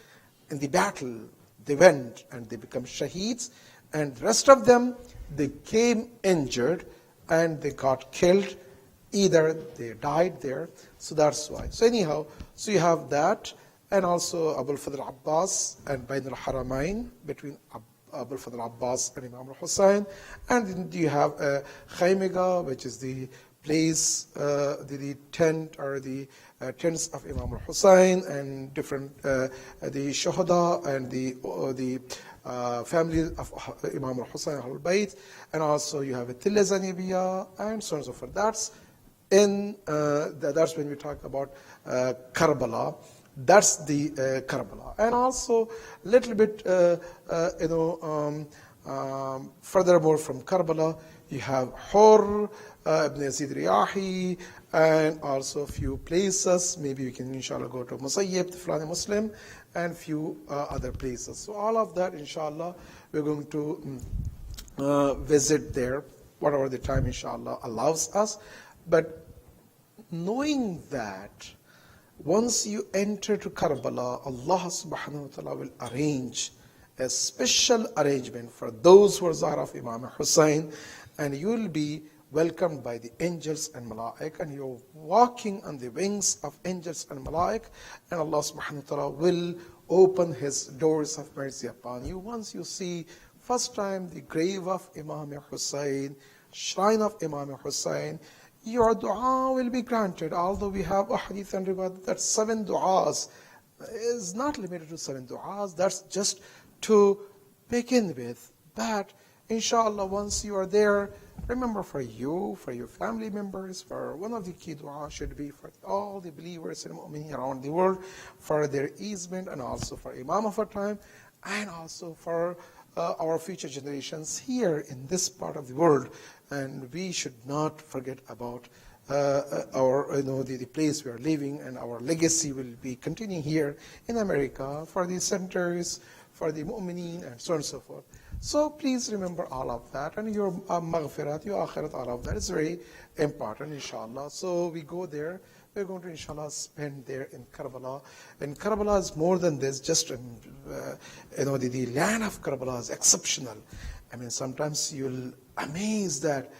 In the battle, they went and they become shaheeds, and the rest of them, they came injured and they got killed. Either they died there. So that's why. So anyhow, so you have that, and also Abul Fadl Abbas and Bain al-Haramain, between Abul Fadl Abbas and Imam al-Hussein. And then you have Khaymega, which is the place, the tent or the tents of Imam al-Hussein, and different the Shuhada and the family of Imam al-Hussein al-Bayt, and also you have a Tilla Zanibiyya, and so on and so forth. That's when we talk about Karbala. That's the Karbala. And also a little bit furthermore from Karbala, you have Hur, Ibn Yazid Riyahi, and also a few places. Maybe we can, inshallah, go to Musayyib, the Fulani Muslim, and few other places. So all of that, inshallah, we're going to visit there, whatever the time, inshallah, allows us. But knowing that once you enter to Karbala, Allah subhanahu wa ta'ala will arrange a special arrangement for those who are Zahra of Imam Hussein, and you will be welcomed by the angels and malaik, and you're walking on the wings of angels and malaik, and Allah subhanahu wa ta'ala will open His doors of mercy upon you. Once you see first time the grave of Imam Hussein, shrine of Imam Hussein, your dua will be granted. Although we have a hadith and riwayat that 7 du'as is not limited to 7 du'as, that's just to begin with. But inshallah, once you are there, remember, for you, for your family members, for one of the key dua should be for all the believers and mu'mineen around the world, for their easement, and also for Imam of our time, and also for our future generations here in this part of the world. And we should not forget about our, the place we are living, and our legacy will be continuing here in America for the centers, for the mu'mineen, and so on and so forth. So please remember all of that, and your maghfirat, your akhirat, all of that is very important, inshallah. So we go there. We're going to, inshallah, spend there in Karbala. And Karbala is more than this. Just, the land of Karbala is exceptional. I mean, sometimes you'll amazed that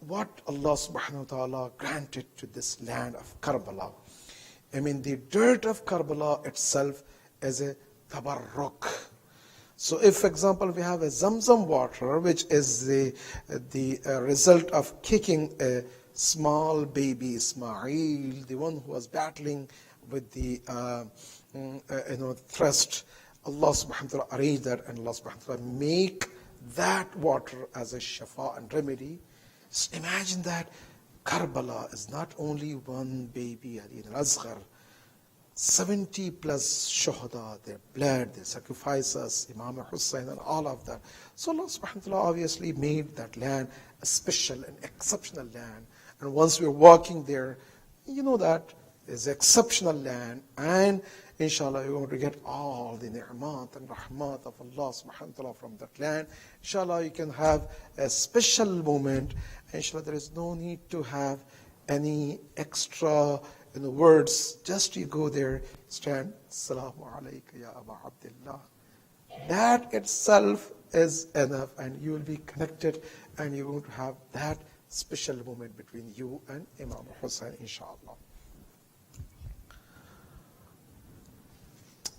what Allah subhanahu wa ta'ala granted to this land of Karbala. I mean, the dirt of Karbala itself is a tabarruk. So if, for example, we have a Zamzam water, which is the result of kicking a small baby Ismail, the one who was battling with the thirst, Allah subhanahu wa ta'ala arranged that, and Allah subhanahu wa ta'ala make that water as a shafa and remedy. Just imagine that Karbala is not only one baby, Ali al-Asghar, 70 plus shuhada, their blood, their sacrifices, Imam Hussein and all of that. So Allah subhanahu wa ta'ala obviously made that land a special and exceptional land. And once we're walking there, you know that is exceptional land, and inshallah you're going to get all the ni'mat and rahmat of Allah subhanahu wa ta'ala from that land. Inshallah you can have a special moment. Inshallah there is no need to have any extra words. Just you go there, stand, Assalamu alayka ya Aba Abdullah. That itself is enough, and you will be connected, and you're going to have that special moment between you and Imam Hussein, inshallah.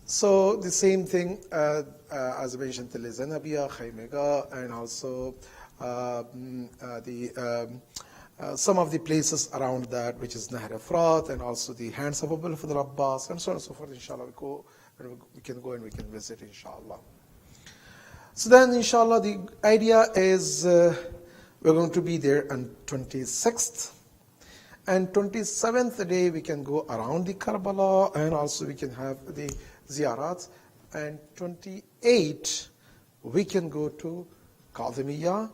So the same thing, as I mentioned, Tel Zanabiya, Khaymega, and also some of the places around that, which is Nahr Efrat, and also the hands of Abu Fadl Abbas, and so on and so forth. Inshallah, we can go and we can visit, inshallah. So then, inshallah, the idea is we're going to be there on 26th. And 27th day, we can go around the Karbala, and also we can have the Ziyarat. And 28, we can go to Qadimiyya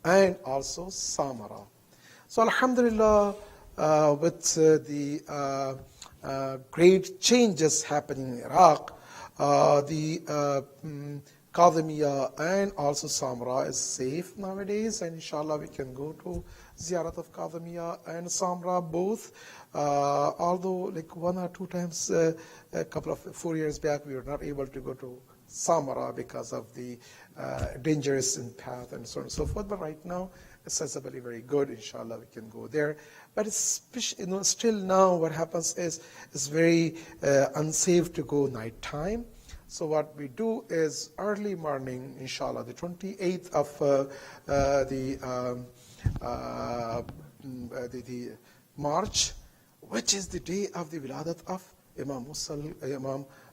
and also Samara. So Alhamdulillah, with the great changes happening in Iraq, the Qadimiyya and also Samra is safe nowadays, and inshallah we can go to Ziyarat of Qadimiyya and Samra both. Although like 1 or 2 times, a couple of 4 years back, we were not able to go to Samara because of the dangerous path and so on and so forth. But right now, it's sensibly very good. Inshallah, we can go there. But it's, still now what happens is it's very unsafe to go night time. So what we do is early morning, inshallah, the 28th of the March, which is the day of the Wiladat of Imam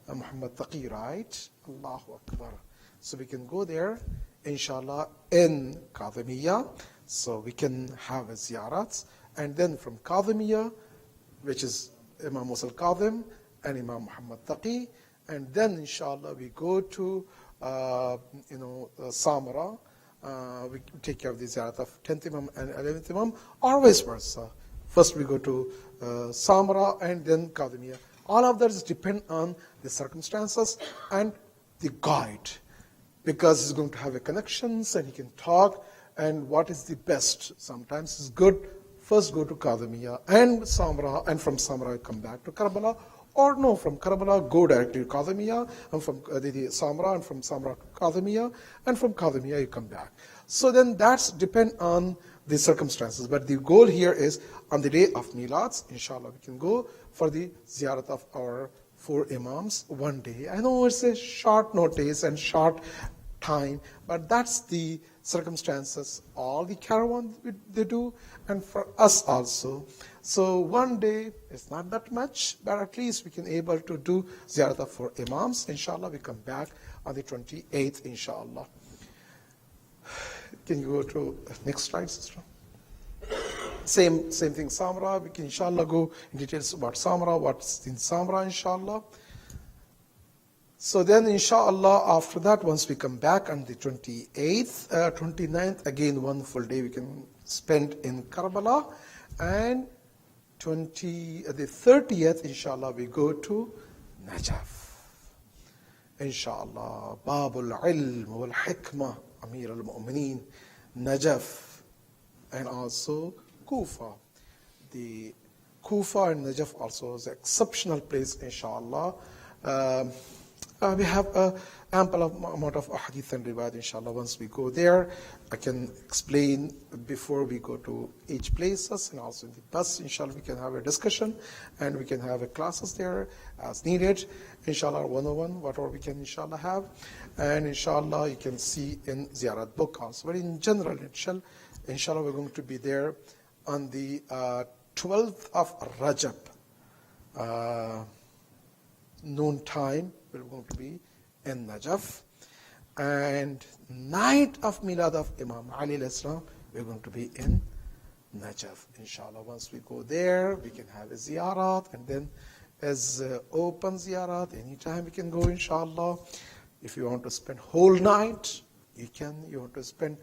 Muhammad Taqi, right? Allahu Akbar. So we can go there, inshallah, in Qadimiyya. So we can have a ziyarat. And then from Qadimiyya, which is Imam Musa al-Qadim and Imam Muhammad Taqi, and then inshallah we go to Samara. We take care of the ziyarat of 10th Imam and 11th Imam, or vice versa. First we go to Samara and then Qadimiyya. All of that depend on the circumstances and the guide, because he's going to have a connections and he can talk and what is the best. Sometimes it's good first go to Qadimiyya and Samra, and from Samra you come back to Karbala, or no, from Karbala go directly to Qadimiyya, and from the Samra, and from Samra to Qadimiyya, and from Qadimiyya you come back. So then that's depend on the circumstances. But the goal here is on the day of Milads, inshallah, we can go for the ziyarat of our 4 Imams one day. I know it's a short notice and short time, but that's the circumstances all the caravan they do, and for us also. So one day is not that much, but at least we can able to do ziyarat of 4 Imams. Inshallah, we come back on the 28th, inshallah. Can you go to the next slide, sister? Same thing, Samra. We can inshallah go in details about Samra, what's in Samra, inshallah. So then, inshallah, after that, once we come back on the 28th, 29th, again, one full day we can spend in Karbala. And the 30th, inshallah, we go to Najaf. Inshallah, Babul Ilm wal Hikmah, Amir al-Mu'mineen, Najaf, and also Kufa. The Kufa and Najaf also is an exceptional place, inshallah. We have ample amount of ahadith and riwayat, inshallah. Once we go there, I can explain before we go to each places, and also in the bus, inshallah, we can have a discussion, and we can have a classes there as needed, inshallah, 101, whatever we can, inshallah, have. And inshallah, you can see in Ziyarat book also. But in general, inshallah, we're going to be there on the 12th of Rajab, noon time. We're going to be in Najaf, and night of Milad of Imam Ali alayhi salam, we're going to be in Najaf. Inshallah, once we go there, we can have a ziyarat, and then as open ziyarat, anytime we can go, inshallah. If you want to spend whole night, you can. You want to spend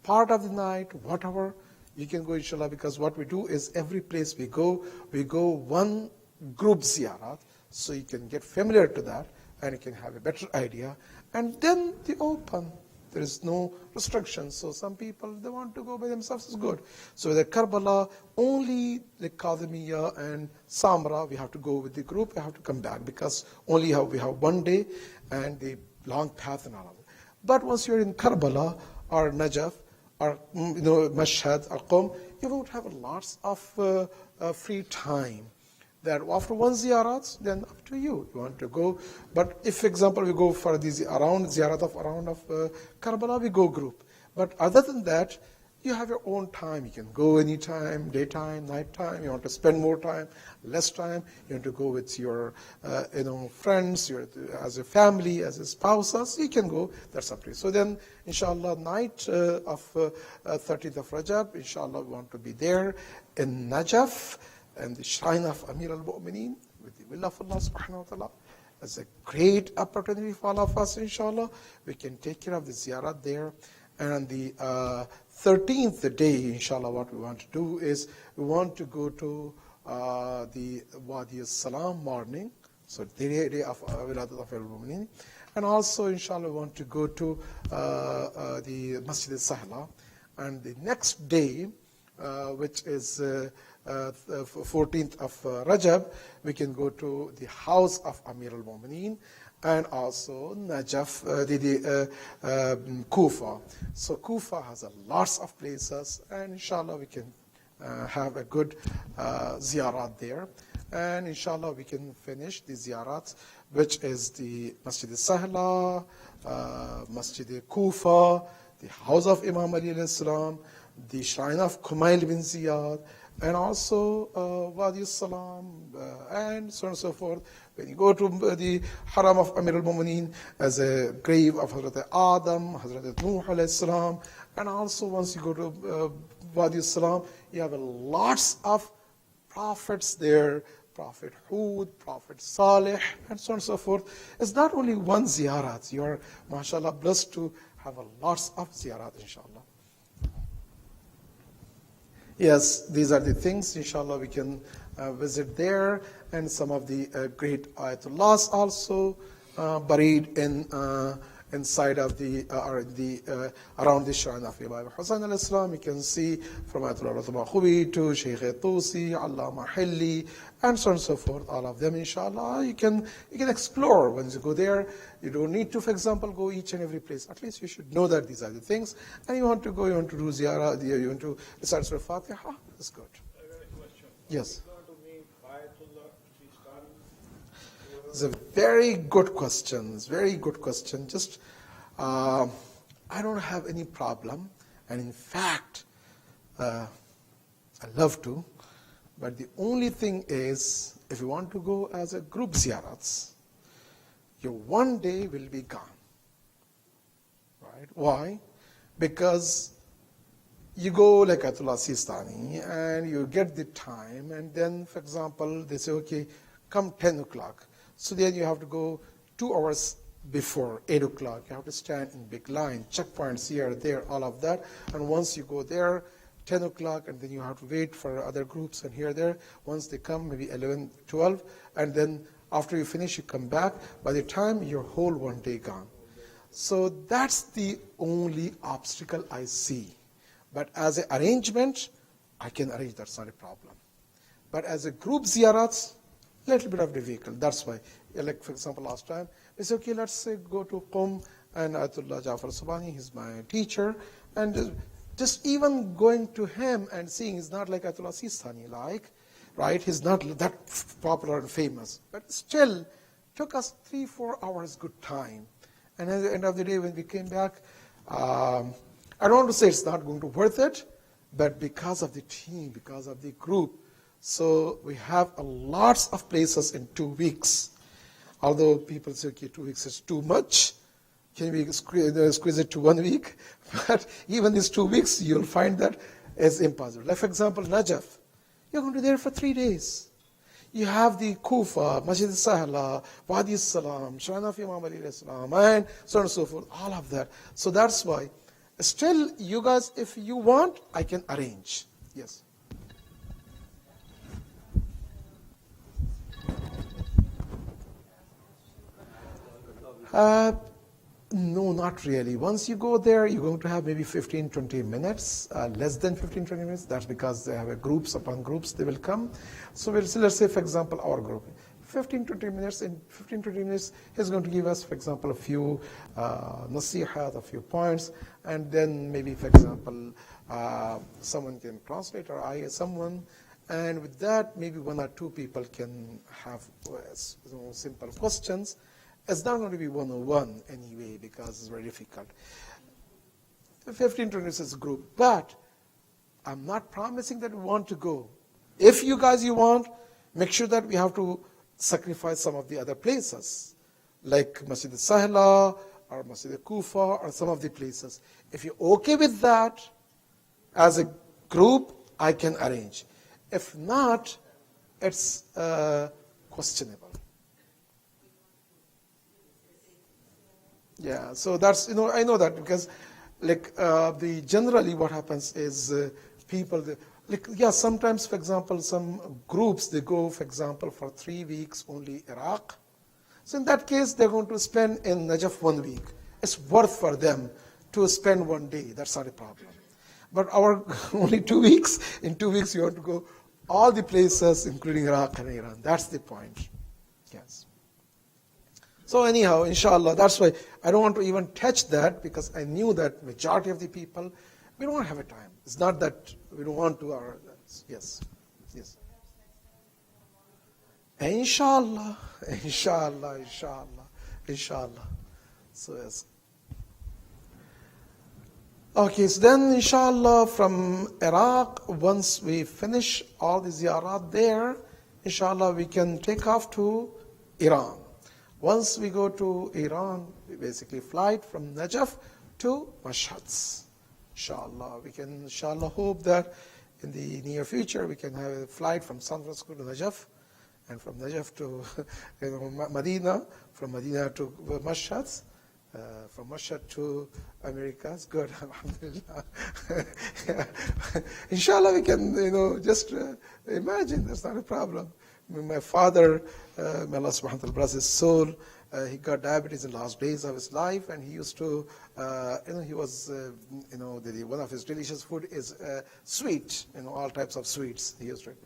part of the night, whatever, you can go, inshallah, because what we do is every place we go one group ziyarat, so you can get familiar to that, and you can have a better idea. And then the open, there is no restriction. So some people, they want to go by themselves, is good. So the Karbala, only the Kadhimiya and Samra, we have to go with the group, we have to come back, because only we have 1 day and the long path and all of it. But once you're in Karbala or Najaf or Mashhad or Qom, you won't have lots of free time. That after one ziyarat, then up to you. You want to go. But if, for example, we go for the ziyarat of Karbala, we go group. But other than that, you have your own time. You can go anytime, daytime, nighttime. You want to spend more time, less time. You want to go with your friends, as a family, as a spouses. You can go. That's up to you. So then, inshallah, night of 30th of Rajab, inshallah, we want to be there in Najaf, and the shrine of Amir al-Mu'mineen, with the will of Allah subhanahu wa ta'ala. It's a great opportunity for all of us, inshallah. We can take care of the ziyarat there. And on the 13th day, inshallah, what we want to do is, we want to go to the Wadi al-Salam morning, so the day of Wiladat of al-Mu'mineen. And also, inshallah, we want to go to the Masjid al-Sahla. And the next day, which is 14th of Rajab, we can go to the house of Amir al-Mu'mineen, and also Najaf, Kufa. So Kufa has lots of places, and inshallah we can have a good ziyarat there. And inshallah we can finish the ziyarat, which is the Masjid al-Sahla, Masjid al-Kufa, the house of Imam Ali alayhi salam, the shrine of Kumail bin Ziyad, and also Wadi al-Salam, and so on and so forth. When you go to the Haram of Amir al-Mu'mineen, as a grave of Hazrat Adam, Hazrat Nuh alayhi salam, and also once you go to Wadi al-Salam, you have lots of prophets there, Prophet Hud, Prophet Saleh, and so on and so forth. It's not only one ziyarat. You are, mashallah, blessed to have lots of ziyarat, inshallah. Yes, these are the things, inshallah, we can visit there, and some of the great ayatullahs also buried inside of the around the shrine of Imam Hussain alayhi salam. You can see from Ayatollah Rataba Khubi to Shaykh Tusi, Allama Hilli, and so on and so forth. All of them, inshallah, you can explore. Once you go there, you don't need to, for example, go each and every place. At least you should know that these are the things. And you want to go, you want to do ziyarah, you want to recite Surah Fatiha, that's good. I got a question. Yes. What is going to mean Ayatollah Sistani? It's a very good question. It's very good question. Just, I don't have any problem. And in fact, I love to. But the only thing is, if you want to go as a group ziyarats, your 1 day will be gone. Right? Why? Because you go like Ayatollah Sistani and you get the time, and then, for example, they say, okay, come 10 o'clock. So then you have to go 2 hours before 8 o'clock. You have to stand in big line, checkpoints here, there, all of that. And once you go there, 10 o'clock, and then you have to wait for other groups and here, there. Once they come, maybe 11, 12, and then after you finish, you come back. By the time, your whole 1 day gone. So that's the only obstacle I see. But as an arrangement, I can arrange, that's not a problem. But as a group ziyarats, little bit of difficult. That's why Yeah, like for example, last time, we said, okay, let's say go to Qum, and Ayatollah Jafar Subhani, he's my teacher, and just even going to him and seeing, he's not like Ayatollah Sistani, like, right? He's not that popular and famous, but still took us 3-4 hours good time. And at the end of the day, when we came back, I don't want to say it's not going to worth it, but because of the team, because of the group, so we have lots of places in 2 weeks. Although people say, okay, 2 weeks is too much. Can we squeeze it to 1 week? But even these 2 weeks, you'll find that is impossible. Like for example, Najaf. You're going to be there for 3 days. You have the Kufa, Masjid al-Sahla, Wadi al-Salam, Shrine of Imam Ali al-Salam, and so on and so forth, all of that. So that's why. Still, you guys, if you want, I can arrange. Yes. No, not really. Once you go there, you're going to have maybe 15-20 minutes, less than 15-20 minutes. That's because they have groups upon groups, they will come. So we'll see, let's say, for example, our group. 15-20 minutes, in 15-20 minutes, he's going to give us, for example, a few nasihat, a few points, and then maybe, for example, someone can translate, or someone, and with that, maybe 1 or 2 people can have simple questions. It's not going to be 101 anyway, because it's very difficult. 15-20 minutes is a group, but I'm not promising that we want to go. If you guys want, make sure that we have to sacrifice some of the other places, like Masjid al-Sahla, or Masjid al-Kufa, or some of the places. If you're okay with that, as a group, I can arrange. If not, it's questionable. Yeah, so that's, I know that because, like, generally what happens is people, sometimes, for example, some groups, they go, for example, for 3 weeks only Iraq. So in that case, they're going to spend in Najaf 1 week. It's worth for them to spend 1 day. That's not a problem. But our only 2 weeks, in 2 weeks you want to go all the places, including Iraq and Iran. That's the point. Yes. So anyhow, inshallah, that's why I don't want to even touch that, because I knew that majority of the people, we don't have a time. It's not that we don't want to, yes, yes. Inshallah, inshallah, inshallah, inshallah. So yes. Okay, so then inshallah from Iraq, once we finish all the ziyarat there, inshallah we can take off to Iran. Once we go to Iran, we basically flight from Najaf to Mashhad. Inshallah, we can inshallah hope that in the near future we can have a flight from San Francisco to Najaf, and from Najaf to Medina, from Medina to Mashhad, from Mashhad to America. It's good, alhamdulillah. Yeah. Inshallah, we can just imagine. That's not a problem. My father, may Allah subhanahu wa ta'ala bless his soul, he got diabetes in the last days of his life, and he used to, he was, one of his delicious food is sweet, all types of sweets he used to.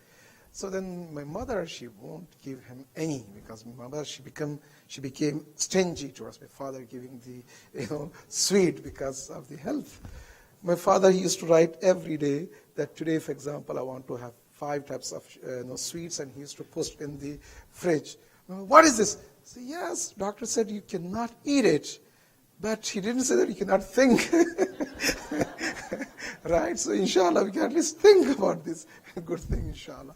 So then my mother, she won't give him any, because my mother, she became stingy towards my father, giving the, sweet because of the health. My father, he used to write every day that today, for example, I want to have 5 types of sweets, and he used to post in the fridge. What is this? I said, yes, doctor said you cannot eat it. But he didn't say that you cannot think. Right? So inshallah, we can at least think about this good thing, inshallah.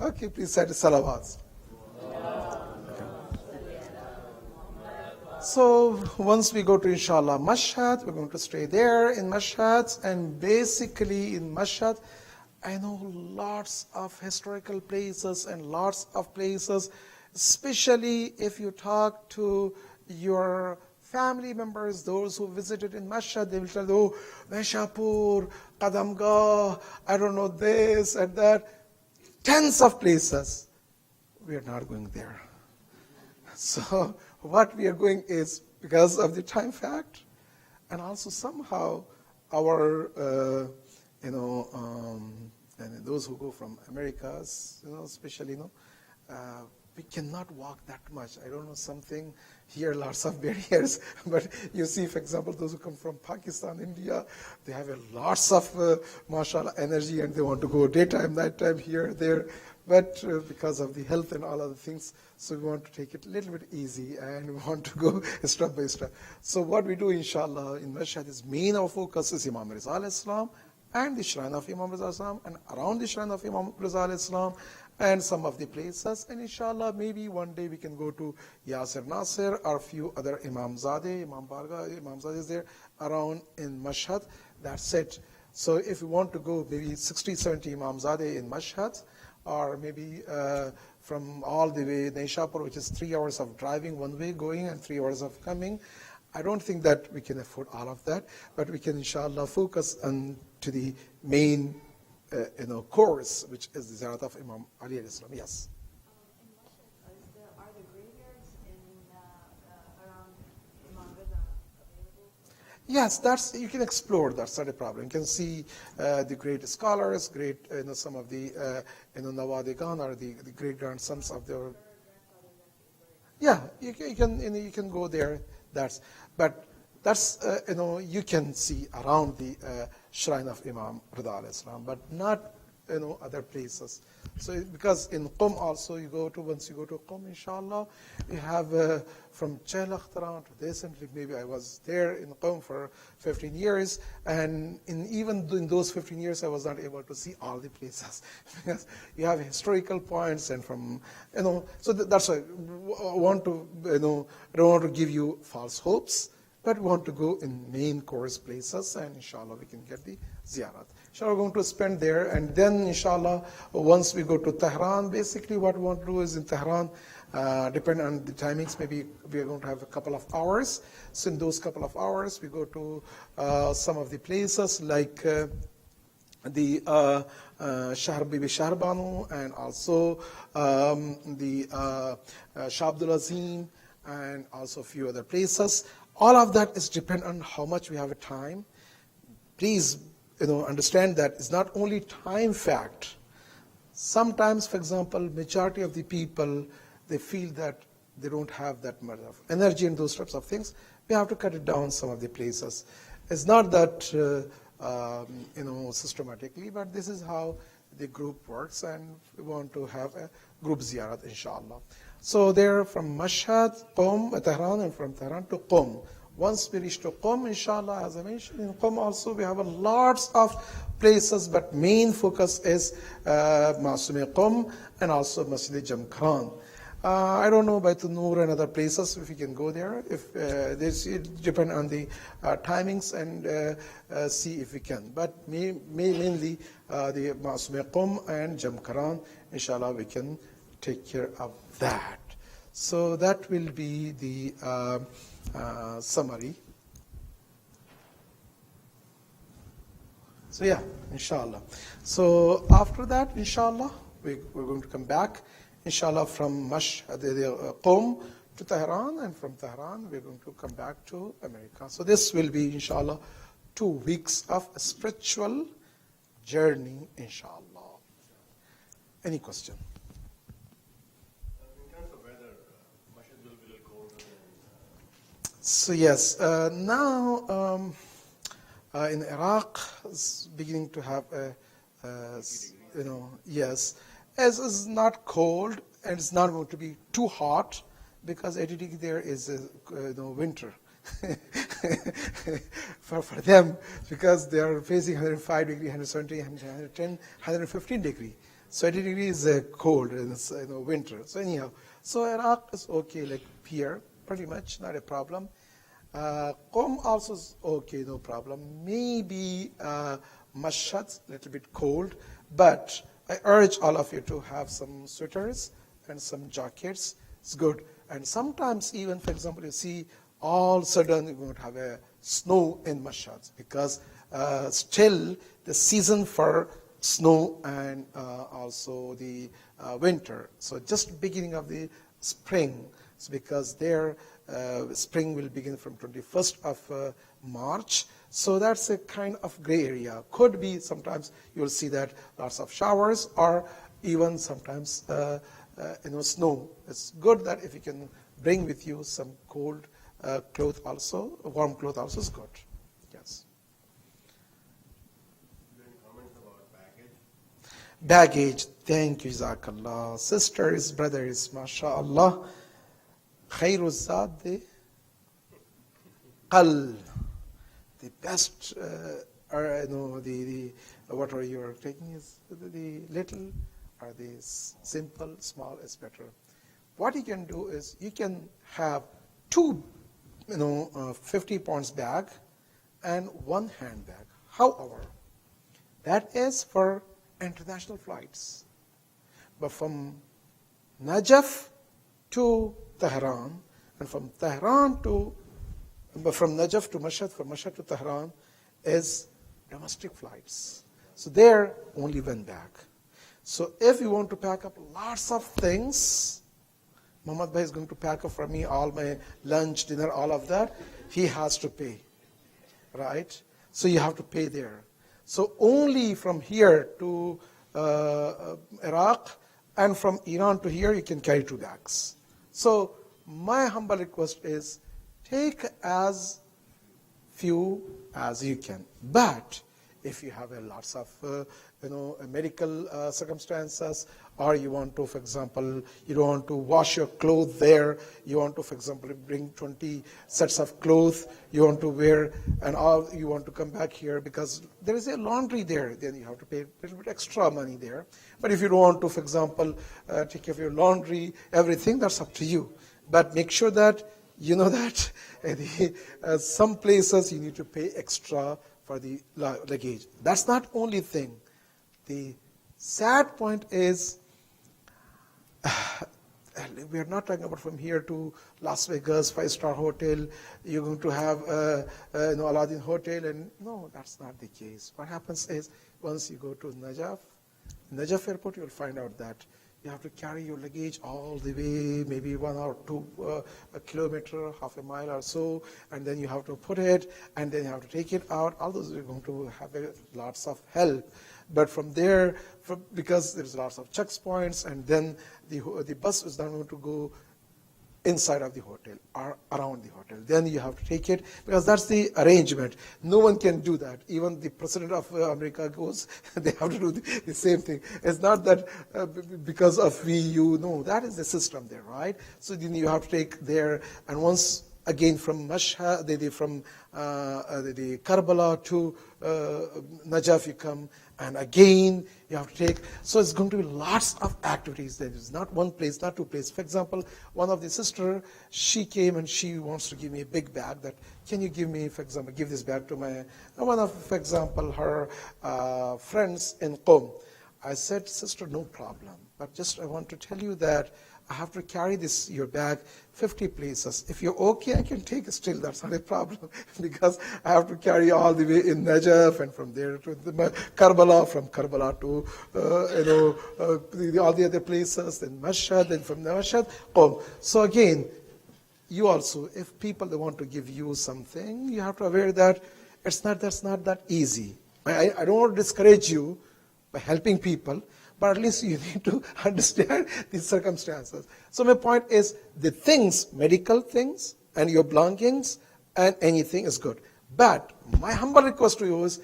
Okay, please say the salawats. So once we go to inshallah Mashhad, we're going to stay there in Mashhad, and basically in Mashhad, I know lots of historical places and lots of places, especially if you talk to your family members, those who visited in Mashhad, they will tell you, oh, Meshapur, Qadamgah, I don't know this and that. Tens of places. We are not going there. So what we are going is because of the time fact, and also somehow our, and those who go from Americas, especially, we cannot walk that much. I don't know, something here, lots of barriers. But you see, for example, those who come from Pakistan, India, they have a lots of, mashallah, energy, and they want to go daytime, nighttime, here, there. But because of the health and all other things, so we want to take it a little bit easy, and we want to go step by step. So what we do, inshallah, in Mashhad is main our focus is Imam Riza alayhi salam and the shrine of Imam Riza alayhi salam, and around the shrine of Imam Riza alayhi salam, and some of the places. And inshallah, maybe one day we can go to Yasir Nasir or a few other Imam Zadeh, Imam Barga, Imam Zadeh is there around in Mashhad. That's it. So if you want to go maybe 60, 70 Imam Zadeh in Mashhad, or maybe from all the way Naishapur, which is 3 hours of driving one way going and 3 hours of coming. I don't think that we can afford all of that, but we can inshallah focus on to the main course, which is the Ziyarat of Imam Ali alayhi salam. Yes. In Mashhad, are the graveyards around Imam Rida available? Yes, that's, you can explore. That's not a problem. You can see the great scholars, great some of the Nawadigan, or the great grandsons of their. Yeah, you can go there. But that's you can see around the shrine of Imam Rida alayhi salam, but not other places. So because in Qum also once you go to Qum, inshallah, you have from Chelaktaran to recently, maybe I was there in Qum for 15 years, and even in those 15 years I was not able to see all the places because you have historical points, and from so that's why I want to I don't want to give you false hopes, but we want to go in main course places, and inshallah we can get the ziyarat. Inshallah we're going to spend there, and then inshallah once we go to Tehran, basically what we want to do is in Tehran, depending on the timings, maybe we are going to have a couple of hours. So in those couple of hours, we go to some of the places like the Shahr Bibi Shahrbanu, and also the Shah Abdul Azim, and also a few other places. All of that is dependent on how much we have a time. Please understand that it's not only time fact. Sometimes, for example, majority of the people, they feel that they don't have that much of energy and those types of things. We have to cut it down some of the places. It's not that systematically, but this is how the group works, and we want to have a group ziyarat, inshallah. So they're from Mashhad, Qum, Tehran, and from Tehran to Qum. Once we reach to Qum, inshallah, as I mentioned, in Qum also we have lots of places, but main focus is Masumi Qum and also Masjid Jamkran. I don't know Baitul Noor and other places if we can go there. If it depends on the timings, and see if we can. But mainly the Masumi Qum and Jamkran, inshallah, we can take care of that. So that will be the summary. So yeah, inshallah. So after that, inshallah, we're going to come back, inshallah, from Qum to Tehran, and from Tehran we're going to come back to America. So this will be, inshallah, 2 weeks of a spiritual journey, inshallah. Any question? In terms of weather, Mashhad will be a little colder than So yes, now in Iraq is beginning to have yes, as is not cold, and it's not going to be too hot, because 80 degree there is winter for them, because they are facing 105 degree, 170, 110, 115 degree. So 80 degree is cold, and it's winter. So anyhow, so Iraq is okay, like here, pretty much not a problem. Qum also is okay, no problem. Maybe Mashhad, a little bit cold, but I urge all of you to have some sweaters and some jackets. It's good. And sometimes even, for example, you see all of a sudden you're going to have a snow in Mashhad, because still the season for snow and also the winter. So just beginning of the spring, so because there spring will begin from 21st of March. So that's a kind of gray area. Could be sometimes you'll see that lots of showers, or even sometimes snow. It's good that if you can bring with you some cold cloth also, warm cloth also is good. Yes. Any comments about baggage? Baggage. Thank you, Jazakallah. Sisters, brothers, mashallah. Khairu zad qal. The best, the whatever you are taking is the little or the simple, small is better. What you can do is you can have two, 50 pounds bag and one handbag. However, that is for international flights. But from Najaf to Tehran, and from Tehran to, but from Najaf to Mashhad, from Mashhad to Tehran is domestic flights. So there, only one bag. So if you want to pack up lots of things, Muhammad Bhai is going to pack up for me all my lunch, dinner, all of that, he has to pay, right? So you have to pay there. So only from here to Iraq and from Iran to here, you can carry 2 bags. So my humble request is take as few as you can. But if you have lots of medical circumstances, or you want to, for example, you don't want to wash your clothes there, you want to, for example, bring 20 sets of clothes, you want to wear, and all you want to come back here because there is a laundry there, then you have to pay a little bit extra money there. But if you don't want to, for example, take care of your laundry, everything, that's up to you. But make sure that you know that some places you need to pay extra for the luggage. That's not only thing. The sad point is, we are not talking about from here to Las Vegas, 5-star hotel, you're going to have Aladdin Hotel, and no, that's not the case. What happens is, once you go to Najaf airport, you'll find out that you have to carry your luggage all the way, maybe 1 or 2 kilometer, half a mile or so, and then you have to put it, and then you have to take it out. All those are going to have lots of help. But from there, because there's lots of checkpoints, and then the bus is not going to go inside of the hotel or around the hotel. Then you have to take it, because that's the arrangement. No one can do that. Even the president of America goes, they have to do the same thing. It's not that because of you, no, that is the system there, right? So then you have to take there, and once again from Mashhad, from the Karbala to Najaf you come, and again you have to take. So it's going to be lots of activities. There is not one place, not 2 places. For example, one of the sister, she came and she wants to give me a big bag. That can you give me, for example, give this bag to my one of, for example, her friends in Qom. I said, sister, no problem, but just I want to tell you that I have to carry your bag 50 places. If you're okay, I can take it still. That's not a problem because I have to carry all the way in Najaf, and from there to Karbala, from Karbala to all the other places, then Mashhad, then from Mashhad, Qom. So again, you also, if people they want to give you something, you have to aware that that's not that easy. I don't want to discourage you by helping people, but at least you need to understand the circumstances. So my point is, the things, medical things, and your belongings, and anything is good. But my humble request to you is,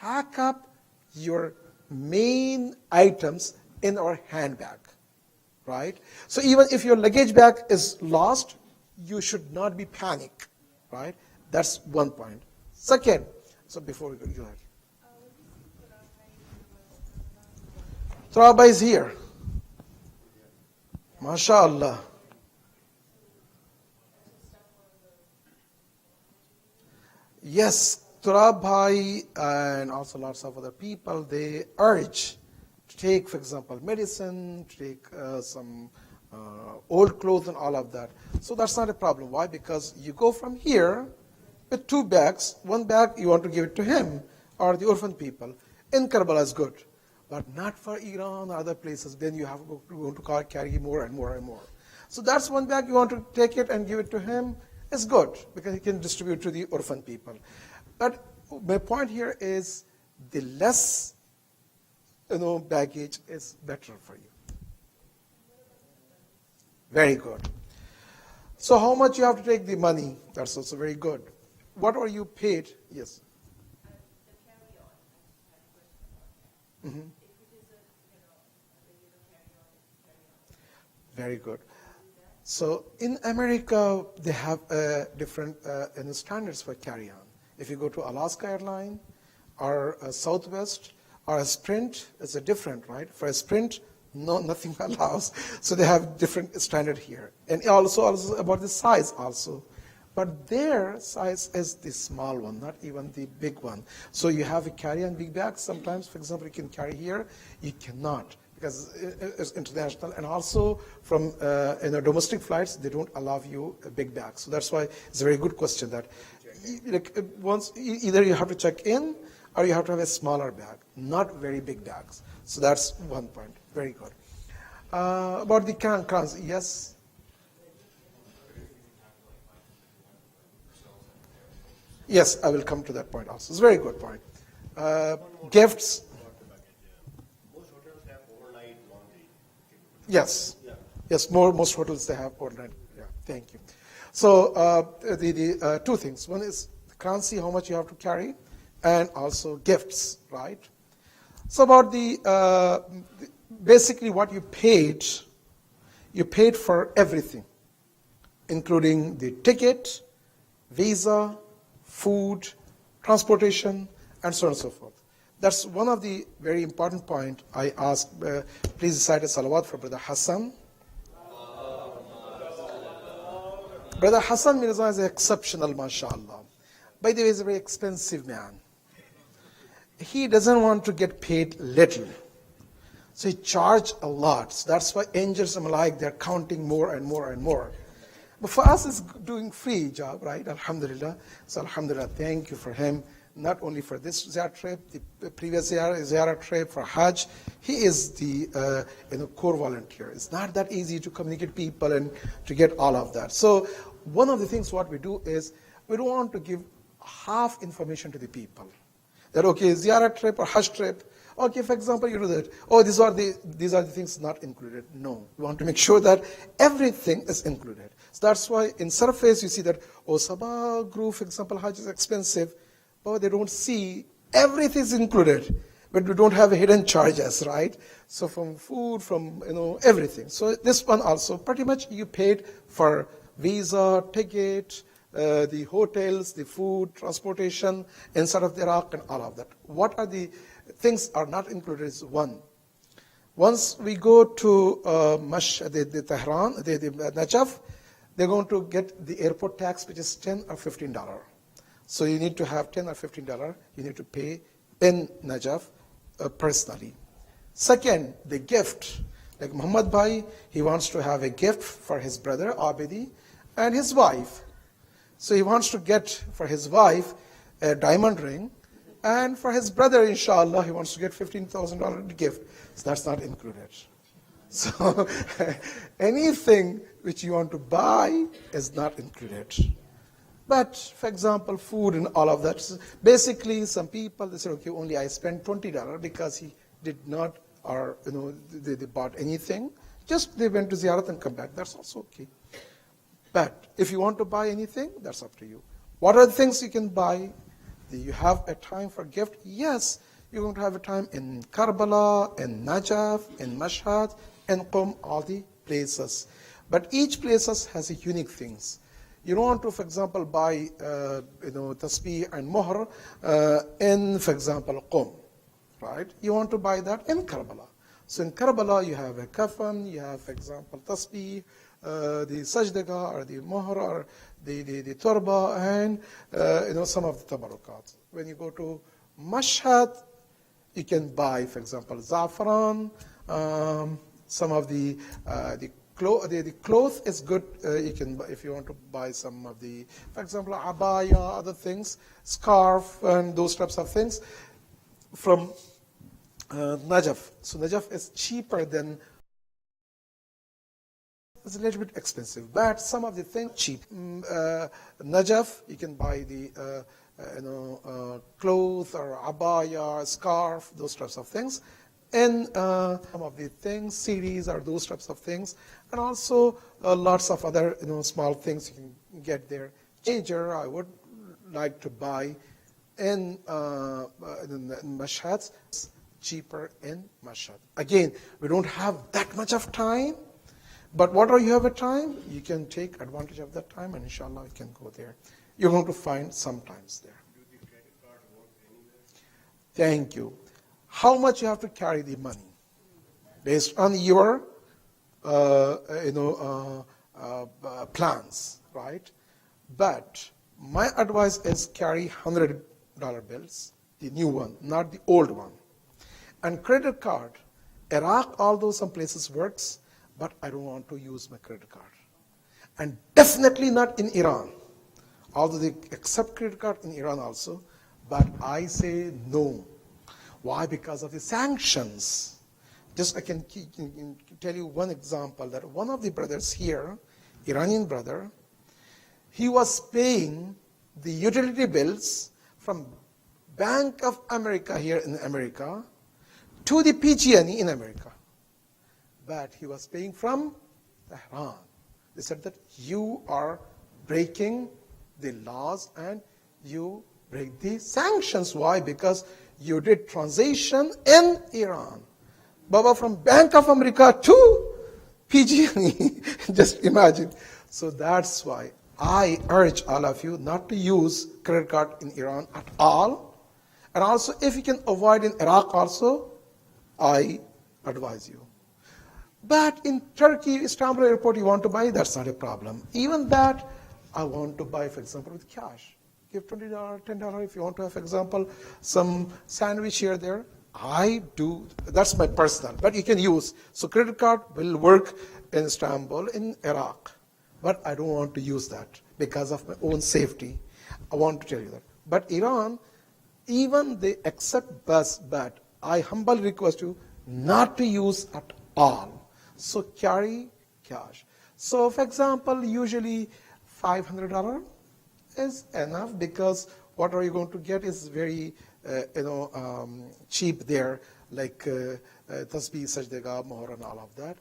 pack up your main items in our handbag, right? So even if your luggage bag is lost, you should not be panicked, right? That's one point. Second, so before we go ahead. Turaba is here. MashaAllah. Yes, Turab Bhai and also lots of other people, they urge to take, for example, medicine, to take some old clothes and all of that. So that's not a problem. Why? Because you go from here with 2 bags. 1 bag you want to give it to him or the orphan people. In Karbala is good. But not for Iran or other places. Then you have to carry more and more and more. So that's 1 bag. You want to take it and give it to him. It's good because he can distribute to the orphan people. But my point here is, the less baggage is better for you. Very good. So how much you have to take the money? That's also very good. What are you paid? Yes. The carry-on, I just had a question about that. Mhm. If it is a regular carry-on. Very good. So in America, they have different standards for carry-on. If you go to Alaska Airline or Southwest or a Sprint, it's a different, right? For a Sprint, no, nothing allows. So they have different standard here. And also about the size also. But their size is the small one, not even the big one. So you have a carry-on big bag. Sometimes, for example, you can carry here. You cannot because it's international. And also from domestic flights, they don't allow you a big bag. So that's why it's a very good question that once either you have to check in or you have to have a smaller bag, not very big bags. So that's one point. Very good. About the crowns, yes? Yes, I will come to that point also. It's a very good point. Gifts, Most hotels have overnight laundry. yes. Yeah. Yes, most hotels, they have overnight. Yeah, thank you. So the two things. One is the currency, how much you have to carry, and also gifts, right? So about basically what you paid for everything, including the ticket, visa, food, transportation, and so on and so forth. That's one of the very important point I asked. Please recite a salawat for Brother Hassan. Brother Hassan Mirza is exceptional, mashallah. By the way, he's a very expensive man. He doesn't want to get paid little. So he charged a lot. So that's why angels and malaik, they're counting more and more and more. But for us, it's doing free job, right? Alhamdulillah. So alhamdulillah, thank you for him. Not only for this Ziyarat trip, the previous Ziyarat trip for Hajj. He is the core volunteer. It's not that easy to communicate people and to get all of that. So one of the things what we do is we don't want to give half information to the people. That okay, Ziyarat trip or Hajj trip. Okay, for example, you do that. Oh, these are the things not included. No, we want to make sure that everything is included. So that's why in surface you see that SABA group, for example, Hajj is expensive, but they don't see everything is included. But we don't have hidden charges, right? So from food, from everything. So this one also, pretty much you paid for visa, ticket, the hotels, the food, transportation inside of Iraq and all of that. What are the things are not included is one. Once we go to Tehran, the Najaf, they're going to get the airport tax, which is $10 or $15. So you need to have $10 or $15. You need to pay in Najaf personally. Second, the gift. Like Muhammad Bhai, he wants to have a gift for his brother Abidi and his wife. So he wants to get for his wife a diamond ring, and for his brother, inshallah, he wants to get $15,000 gift. So that's not included. So anything which you want to buy is not included. But, for example, food and all of that. So basically, some people, they say, okay, only I spent $20 because he did not, or, they bought anything. Just they went to Ziyarat and come back. That's also okay. But if you want to buy anything, that's up to you. What are the things you can buy? Do you have a time for gift? Yes, you're going to have a time in Karbala, in Najaf, in Mashhad, in Qum, all the places. But each place has a unique things. You don't want to, for example, buy tasbih and mohr in, for example, Qum, right? You want to buy that in Karbala. So in Karbala, you have a kafan, you have, for example, tasbih, the sajdaga or the mohr or the turba and some of the tabarukat. When you go to Mashhad, you can buy, for example, za'afran, some of the cloth is good. You can buy, if you want to buy some of the, for example, abaya, other things, scarf, and those types of things from Najaf. So Najaf is cheaper than. It's a little bit expensive, but some of the things cheap. Najaf, you can buy the cloth or abaya, scarf, those types of things. in some of the things, CDs or those types of things, and also lots of other small things you can get there. Major, I would like to buy in Mashhad, cheaper in Mashhad. Again, we don't have that much of time, but whatever you have a time, you can take advantage of that time, and inshallah you can go there. You're going to find sometimes there. Thank you. How much you have to carry the money based on your plans, right? But my advice is carry $100 bills, the new one, not the old one. And credit card, Iraq, although some places works, but I don't want to use my credit card. And definitely not in Iran, although they accept credit card in Iran also, but I say no. Why? Because of the sanctions. Just I can tell you one example, that one of the brothers here, Iranian brother, he was paying the utility bills from Bank of America here in America to the PG&E in America. But he was paying from Tehran. They said that you are breaking the laws and you break the sanctions. Why? Because you did transaction in Iran. Baba, from Bank of America to PG&E, just imagine. So that's why I urge all of you not to use credit card in Iran at all. And also, if you can avoid in Iraq also, I advise you. But in Turkey, Istanbul airport, you want to buy, that's not a problem. Even that, I want to buy, for example, with cash. Give $20, $10 if you want to have, for example, some sandwich here, there. I do, that's my personal, but you can use. So credit card will work in Istanbul, in Iraq. But I don't want to use that because of my own safety. I want to tell you that. But Iran, even they accept bus, but I humbly request you not to use at all. So carry cash. So for example, usually $500 is enough, because what are you going to get is very cheap there, like tasbih, sajdega, mohar, and all of that.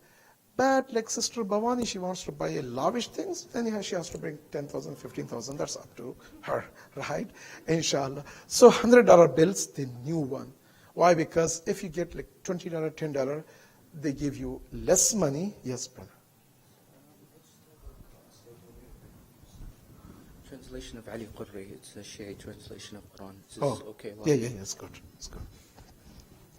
But like Sister Bhavani, she wants to buy a lavish things, then she has to bring 10,000, 15,000. That's up to her, right? Inshallah. So $100 bills, the new one. Why? Because if you get like $20, $10, they give you less money. Yes, brother. Translation of Ali Qurri, it's a Shia translation of Quran. Is this okay? Yeah, it's good. It's good.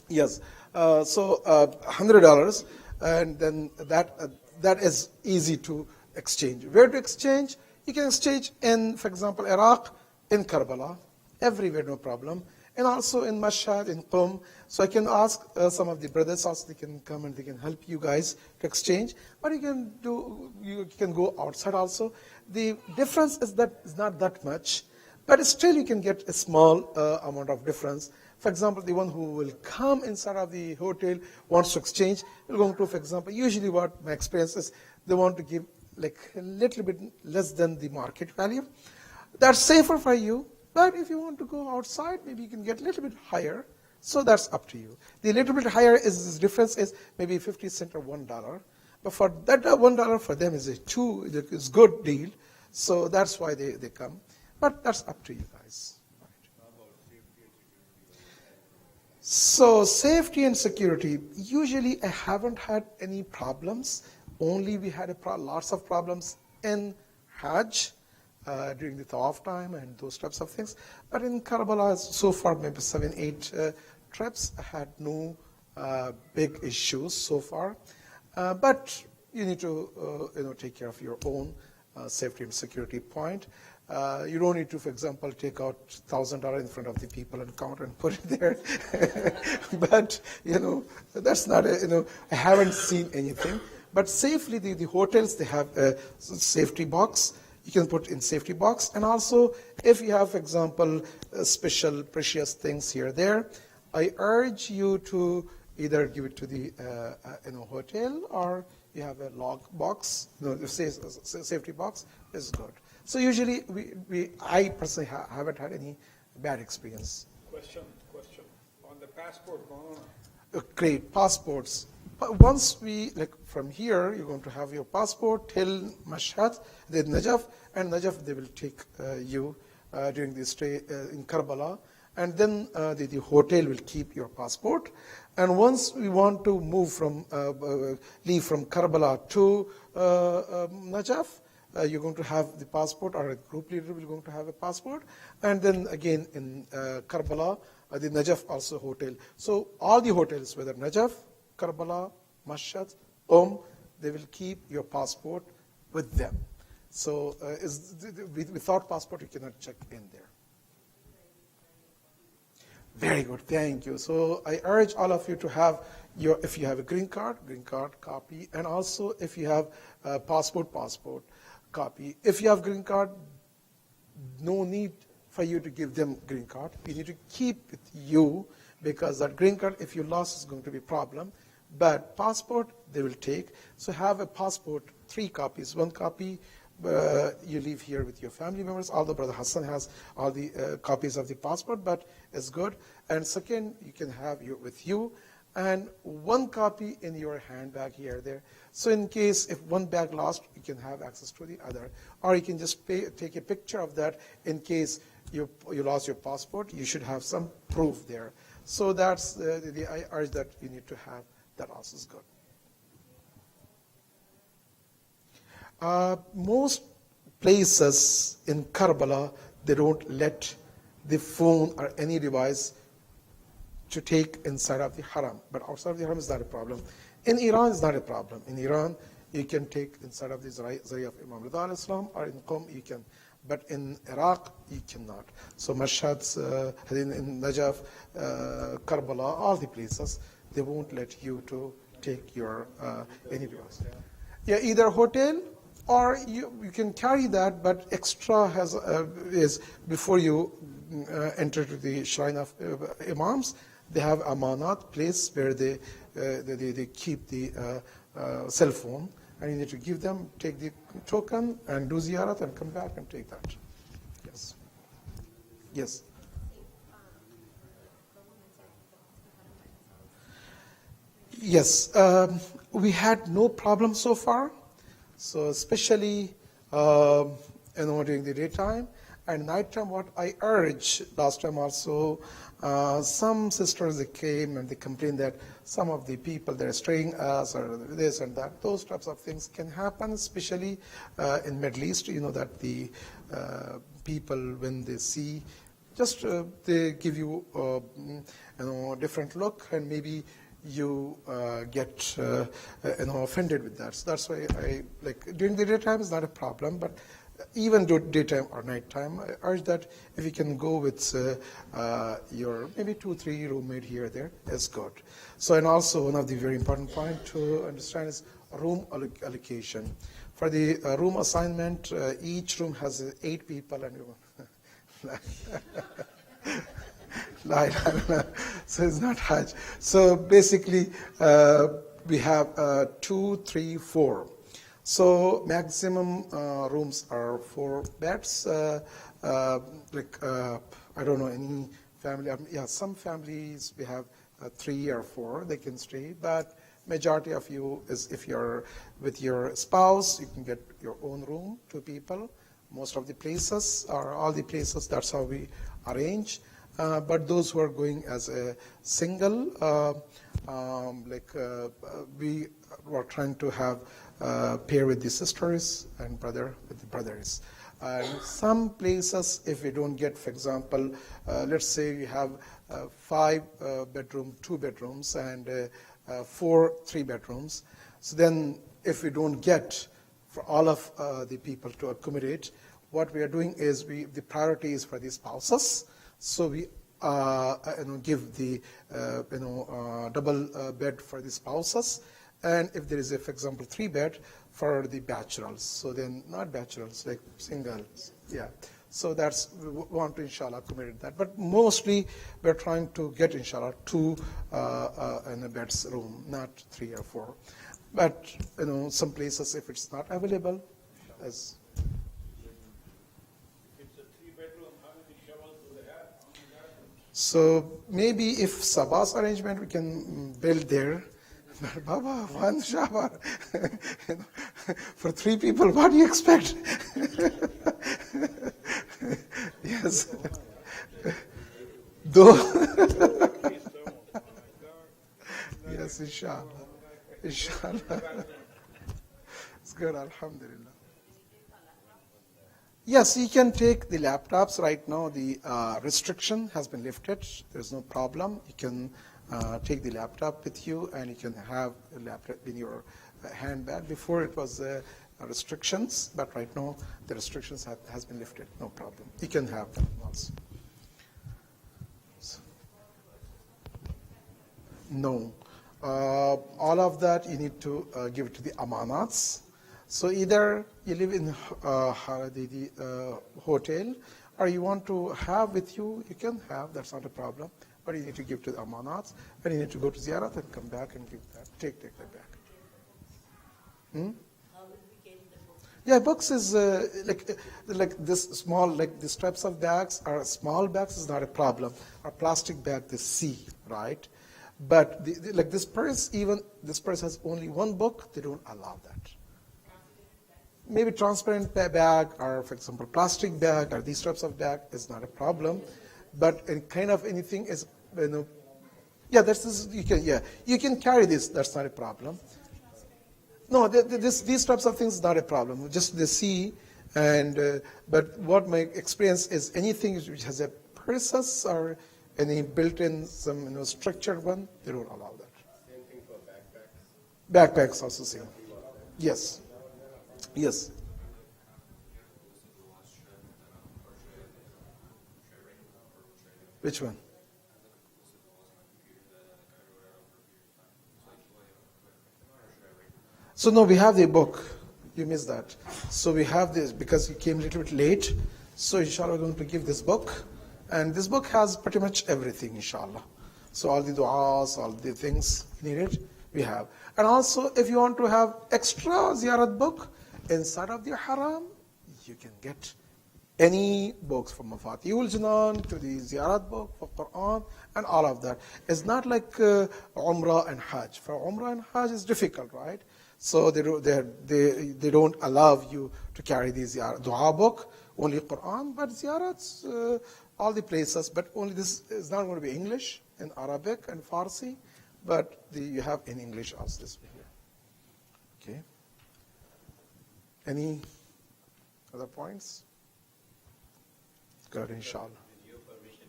Yes. So $100, and then that is easy to exchange. Where to exchange? You can exchange in, for example, Iraq, in Karbala, everywhere, no problem. And also in Mashhad, in Qum. So I can ask some of the brothers also, they can come and they can help you guys to exchange. But you can go outside also. The difference is that it's not that much, but still you can get a small amount of difference. For example, the one who will come inside of the hotel wants to exchange, will go to, for example, usually what my experience is, they want to give like a little bit less than the market value. That's safer for you. But if you want to go outside, maybe you can get a little bit higher. So that's up to you. The little bit higher is difference is maybe 50 cents or $1. But for that $1 for them is is good deal. So that's why they come. But that's up to you guys. So safety and security, usually I haven't had any problems. Only we had lots of problems in Hajj. During the Tawaf time and those types of things. But in Karbala, so far, maybe 7, 8 trips, I had no big issues so far. But you need to take care of your own safety and security point. You don't need to, for example, take out $1,000 in front of the people and count and put it there. But, that's not, I haven't seen anything. But safely, the hotels, they have a safety box. You can put in safety box. And also, if you have, for example, special precious things here, there, I urge you to either give it to the hotel, or you have a log box. The safety box is good. So usually, I personally haven't had any bad experience. Question. On the passport, Great, passports. But once we, like from here, you're going to have your passport till Mashhad, then Najaf, and Najaf, they will take you during the stay in Karbala. And then the hotel will keep your passport. And once we want to move from, leave from Karbala to Najaf, you're going to have the passport, or a group leader will going to have a passport. And then again in Karbala, the Najaf also hotel. So all the hotels, whether Najaf, Karbala, Mashhad, they will keep your passport with them. So without passport, you cannot check in there. Very good, thank you. So I urge all of you to have your, if you have a green card copy, and also if you have a passport copy. If you have green card, no need for you to give them green card. You need to keep with you, because that green card, if you lost, is going to be a problem. But passport, they will take. So have a passport, 3 copies. 1 copy you leave here with your family members. Although Brother Hassan has all the copies of the passport, but it's good. And second, you can have with you, and 1 copy in your handbag here, there. So in case if one bag lost, you can have access to the other. Or you can just take a picture of that in case you lost your passport. You should have some proof there. So that's I urge that you need to have. That also is good. Most places in Karbala, they don't let the phone or any device to take inside of the haram. But outside of the haram is not a problem. In Iran, it's not a problem. In Iran, you can take inside of the Zariya of Imam Rida al-Islam, or in Qom, you can. But in Iraq, you cannot. So Mashhad, in Najaf, Karbala, all the places, they won't let you to take your any device. Yeah, either hotel, or you can carry that, but extra is before you enter to the shrine of Imams. They have amanat place where they keep the cell phone, and you need to give them, take the token, and do ziyarat, and come back and take that. Yes. Yes. Yes, we had no problem so far. So especially during the daytime and nighttime, what I urge last time also, some sisters, they came and they complained that some of the people they're straying us, or this and that. Those types of things can happen, especially in Middle East. You know that the people, when they see, just they give you different look, and maybe you get offended with that. So that's why I like during the daytime is not a problem, but even daytime or nighttime, I urge that if you can go with your maybe 2-3 roommate here or there, is good. So, and also one of the very important point to understand is room allocation. For the room assignment, each room has 8 people, and so it's not Hajj. So basically, we have 2, 3, 4. So maximum rooms are 4 beds. I don't know any family. Yeah, some families we have 3 or 4 they can stay, but majority of you is if you're with your spouse, you can get your own room, 2 people. Most of the places, or all the places, that's how we arrange. But those who are going as a single, we were trying to have pair with the sisters and brother with the brothers. Some places, if we don't get, for example, let's say we have 5 bedroom, 2 bedrooms, and 4 3 bedrooms. So then, if we don't get for all of the people to accommodate, what we are doing is the priority is for the spouses. So we give the double bed for the spouses, and if there is a, for example, 3 bed for the bachelors. So then not bachelors, like singles. Yeah. So that's, we want to inshallah accommodate that. But mostly we're trying to get inshallah 2 in a bed's room, not 3 or 4. But some places if it's not available, as it's a 3-bedroom, how many shovels do they have? How many bathrooms? So maybe if SABA's arrangement, we can build there. But Baba, one shower. You know, for 3 people, what do you expect? Yes. Though. Yes, inshallah. Inshallah. It's good, alhamdulillah. Yes, you can take the laptops right now. The restriction has been lifted. There's no problem. You can take the laptop with you, and you can have a laptop in your handbag. Before it was restrictions, but right now the restrictions has been lifted. No problem. You can have them also. No. All of that you need to give it to the amanats. So either you live in the hotel, or you want to have with you, you can have, that's not a problem. But you need to give to the amanats, and you need to go to Ziyarat and come back and give that, take that back. How will we get the book? Yeah, books is like this small, like these types of bags are small bags is not a problem. Or plastic bag, they see, right? But like this purse, even this purse has only one book, they don't allow that. Maybe transparent bag, or for example, plastic bag, or these types of bag is not a problem. But any kind of anything is, you know, yeah, you can carry this. That's not a problem. No, these types of things is not a problem. Just the see, and but what my experience is, anything which has a process or any built-in some structured one, they don't allow that. Same thing for backpacks. Backpacks also same. Yes. Yes. Which one? So no, we have the book. You missed that. So we have this because you came a little bit late. So inshallah we're going to give this book. And this book has pretty much everything, inshallah. So all the du'as, all the things needed, we have. And also, if you want to have extra ziyarat book, inside of the haram, you can get any books from Mafatihul Jinan to the ziyarat book for Quran and all of that. It's not like Umrah and Hajj. For Umrah and Hajj, it's difficult, right? So they don't allow you to carry the dua book, only Quran, but ziyarats, all the places, but only this is not going to be English and Arabic and Farsi, but you have in English also this here. Okay. Any other points? Good, inshallah.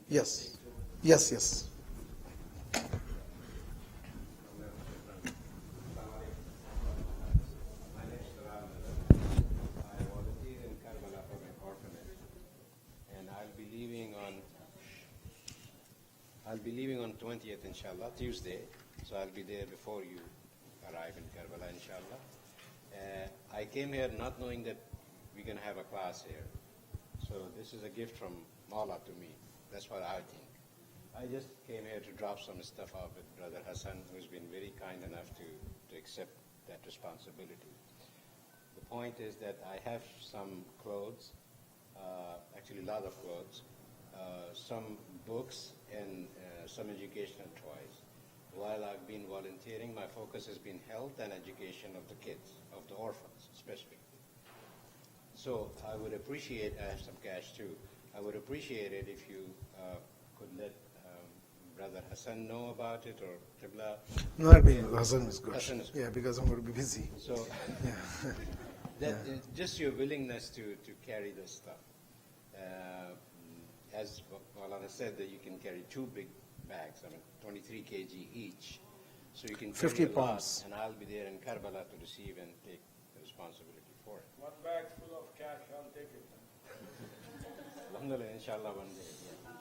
Yes. Yes, yes. I'll be leaving on 20th, inshallah, Tuesday. So I'll be there before you arrive in Karbala, inshallah. I came here not knowing that we're going to have a class here. So this is a gift from Mawla to me. That's what I think. I just came here to drop some stuff off with Brother Hassan, who's been very kind enough to accept that responsibility. The point is that I have some clothes, actually a lot of clothes, some books, and some educational toys. While I've been volunteering, my focus has been health and education of the kids, of the orphans specifically. So I would appreciate, I have some cash too, I would appreciate it if you could let Brother Hassan know about it, or Qibla. No, Hassan is good. Hassan is good. Yeah, because I'm going to be busy. So just your willingness to carry this stuff. As Maulana said, that you can carry 2 big bags, 23 kg each. So you can carry 50 a lot, pounds. and I'll be there in Karbala to receive and take the responsibility for it. One bag full of cash, I'll take it. Alhamdulillah, inshallah, one day. Yeah.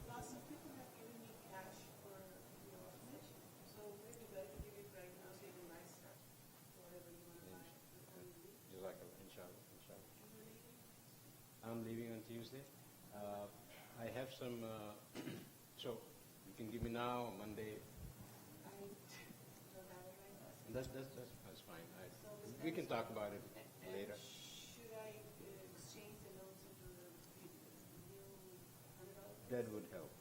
Lots of people have given me cash for your orphanage, so maybe better to give it right now so you can buy stuff, whatever you want to buy before you leave. Jazakallah, inshallah, inshallah. I'm leaving on Tuesday. I have some, so you can give me now, Monday. I don't have it right now. That's fine. We can talk about it later. Should I exchange the notes into the new $100? That would help.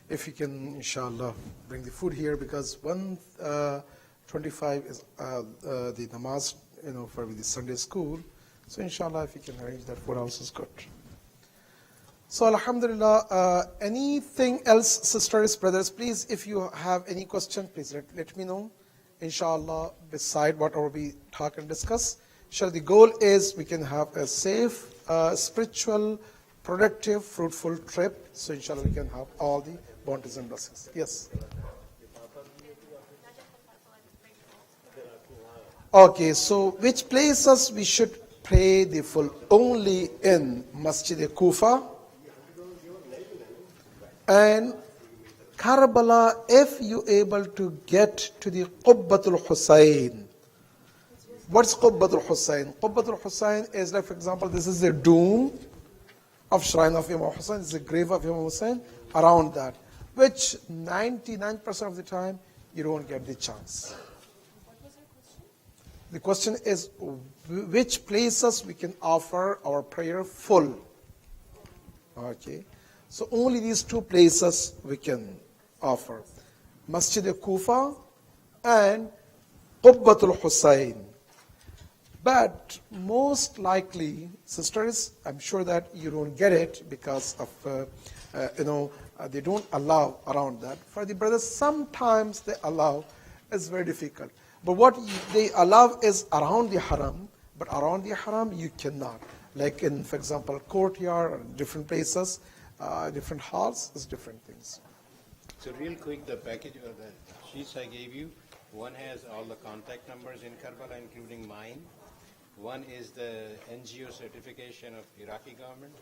if you can, inshallah, bring the food here, because 1:25 is the namaz, for the Sunday school. So inshallah, if you can arrange that food also is good. So alhamdulillah, anything else, sisters, brothers, please, if you have any question, please let me know. Inshallah, beside whatever we talk and discuss. Sure, the goal is we can have a safe, spiritual, productive, fruitful trip. So inshallah, we can have all the bounties and blessings. Yes. Okay, so which places we should pray the full? Only in Masjid Kufa and Karbala, if you able to get to the Qubbatul Hussain. What's Qubbatul Hussain? Qubbatul Hussain is like, for example, this is the dome of Shrine of Imam Hussain, this is the grave of Imam Hussain, around that, which 99% of the time you don't get the chance. What was your question? The question is which places we can offer our prayer full. Okay, so only these two places we can offer, Masjid Kufa and Qubbatul Hussain. But most likely, sisters, I'm sure that you don't get it because of, they don't allow around that. For the brothers, sometimes they allow. It's very difficult. But what they allow is around the haram, but around the haram you cannot. Like in, for example, courtyard or different places, different halls, is different things. So real quick, the package or the sheets I gave you, one has all the contact numbers in Karbala, including mine. One is the NGO certification of Iraqi government,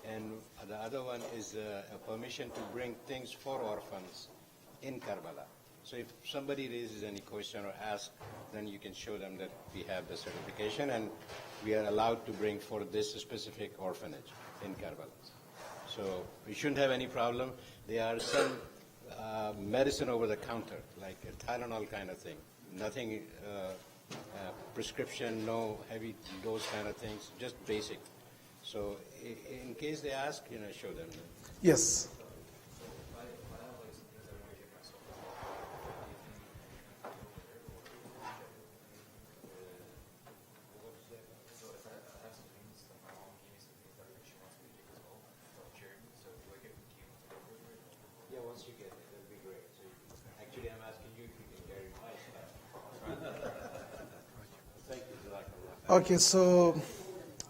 and the other one is a permission to bring things for orphans in Karbala. So if somebody raises any question or asks, then you can show them that we have the certification and we are allowed to bring for this specific orphanage in Karbala. So we shouldn't have any problem. There are some medicine over the counter, like a Tylenol kind of thing. Nothing prescription, no heavy dose kind of things, just basic. So in case they ask, show them. Yes. Yeah, once you get it, that'll be great. So actually, I'm asking you if you can carry my stuff. Thank you, Jazakallah. Okay, so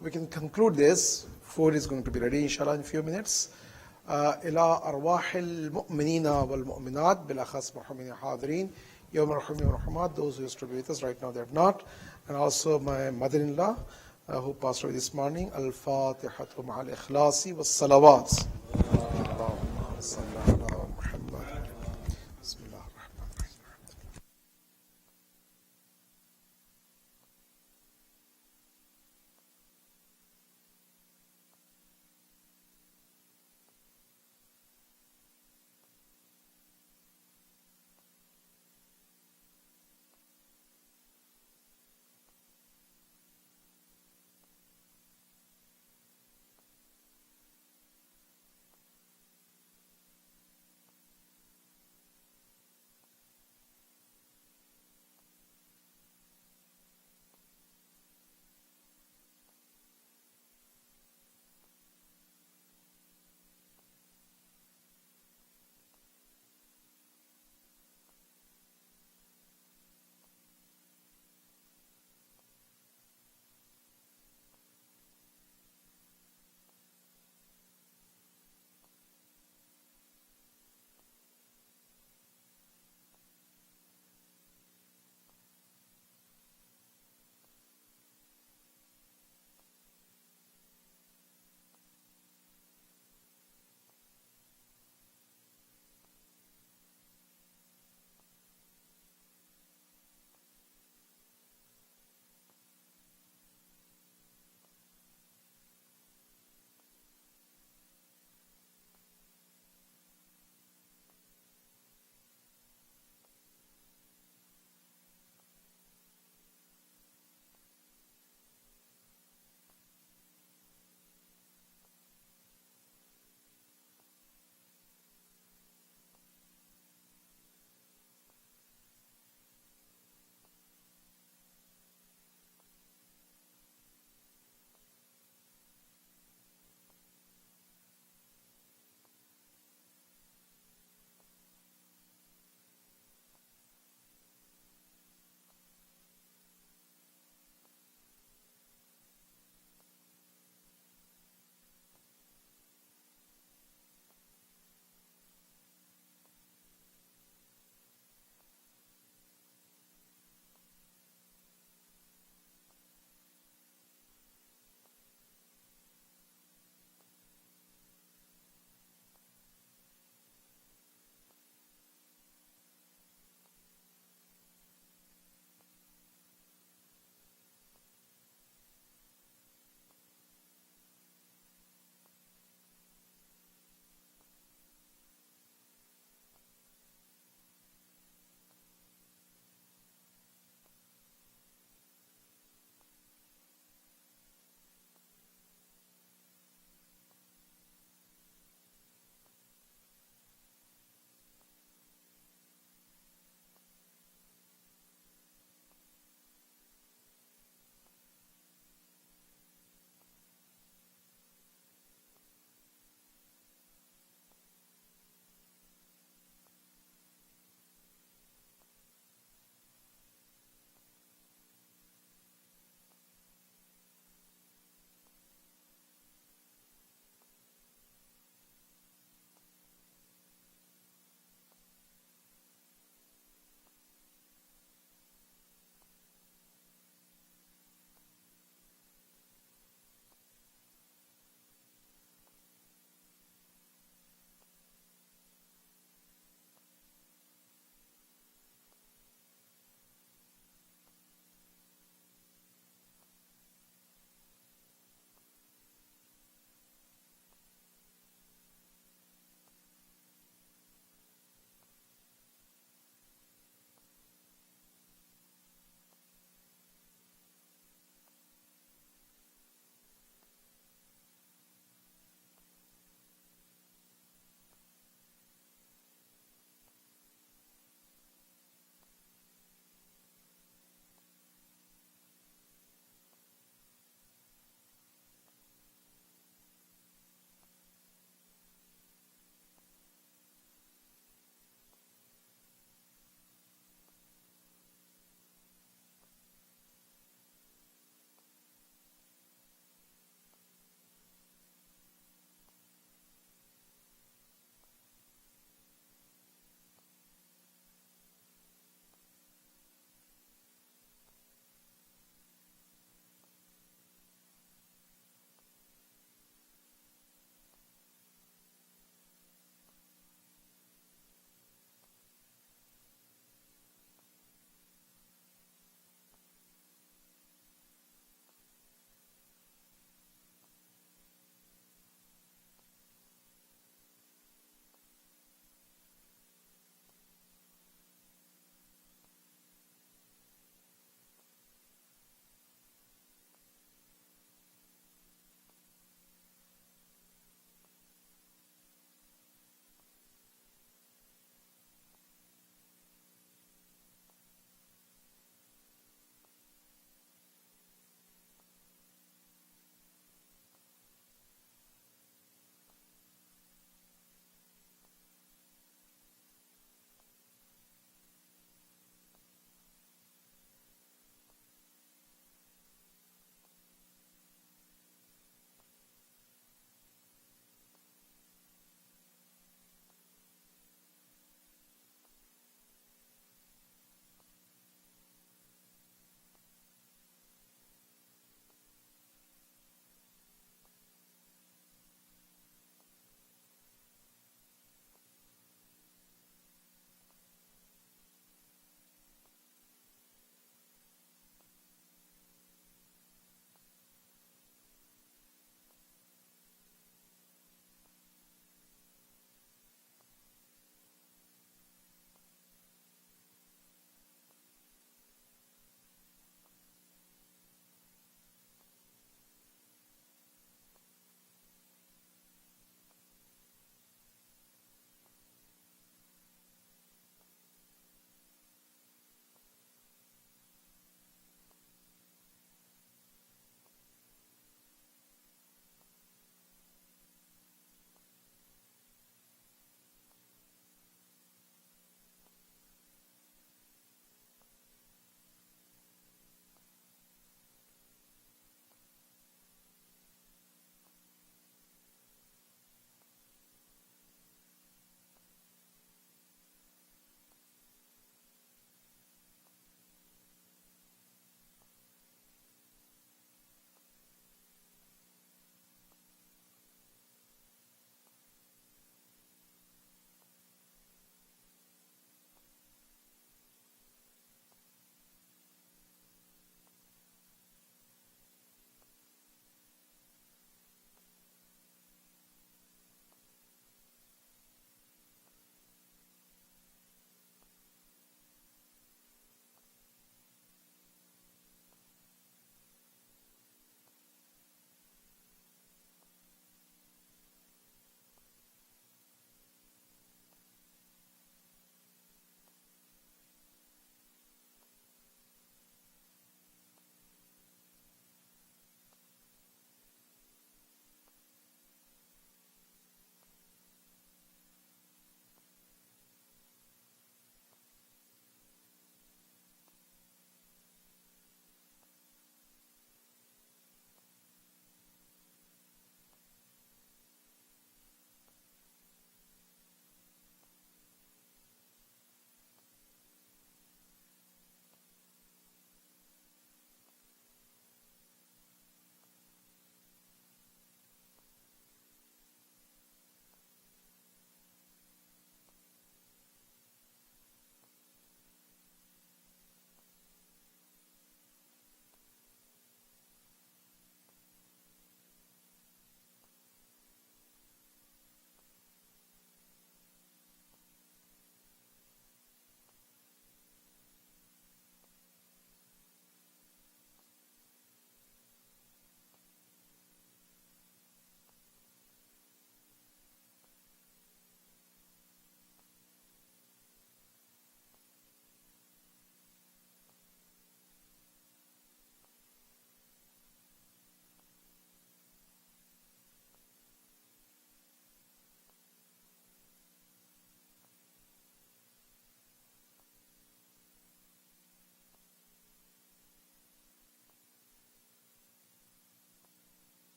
we can conclude this. Food is going to be ready, inshallah, in a few minutes. إلى أرواح المؤمنين والمؤمنات بالأخص محمدين حاضرين يوم الرحمة والرحمات. Those who used to be with us right now, they're not. And also my mother-in-law who passed away this morning. Al-Fatihatu ma'al ikhlasi was salawat.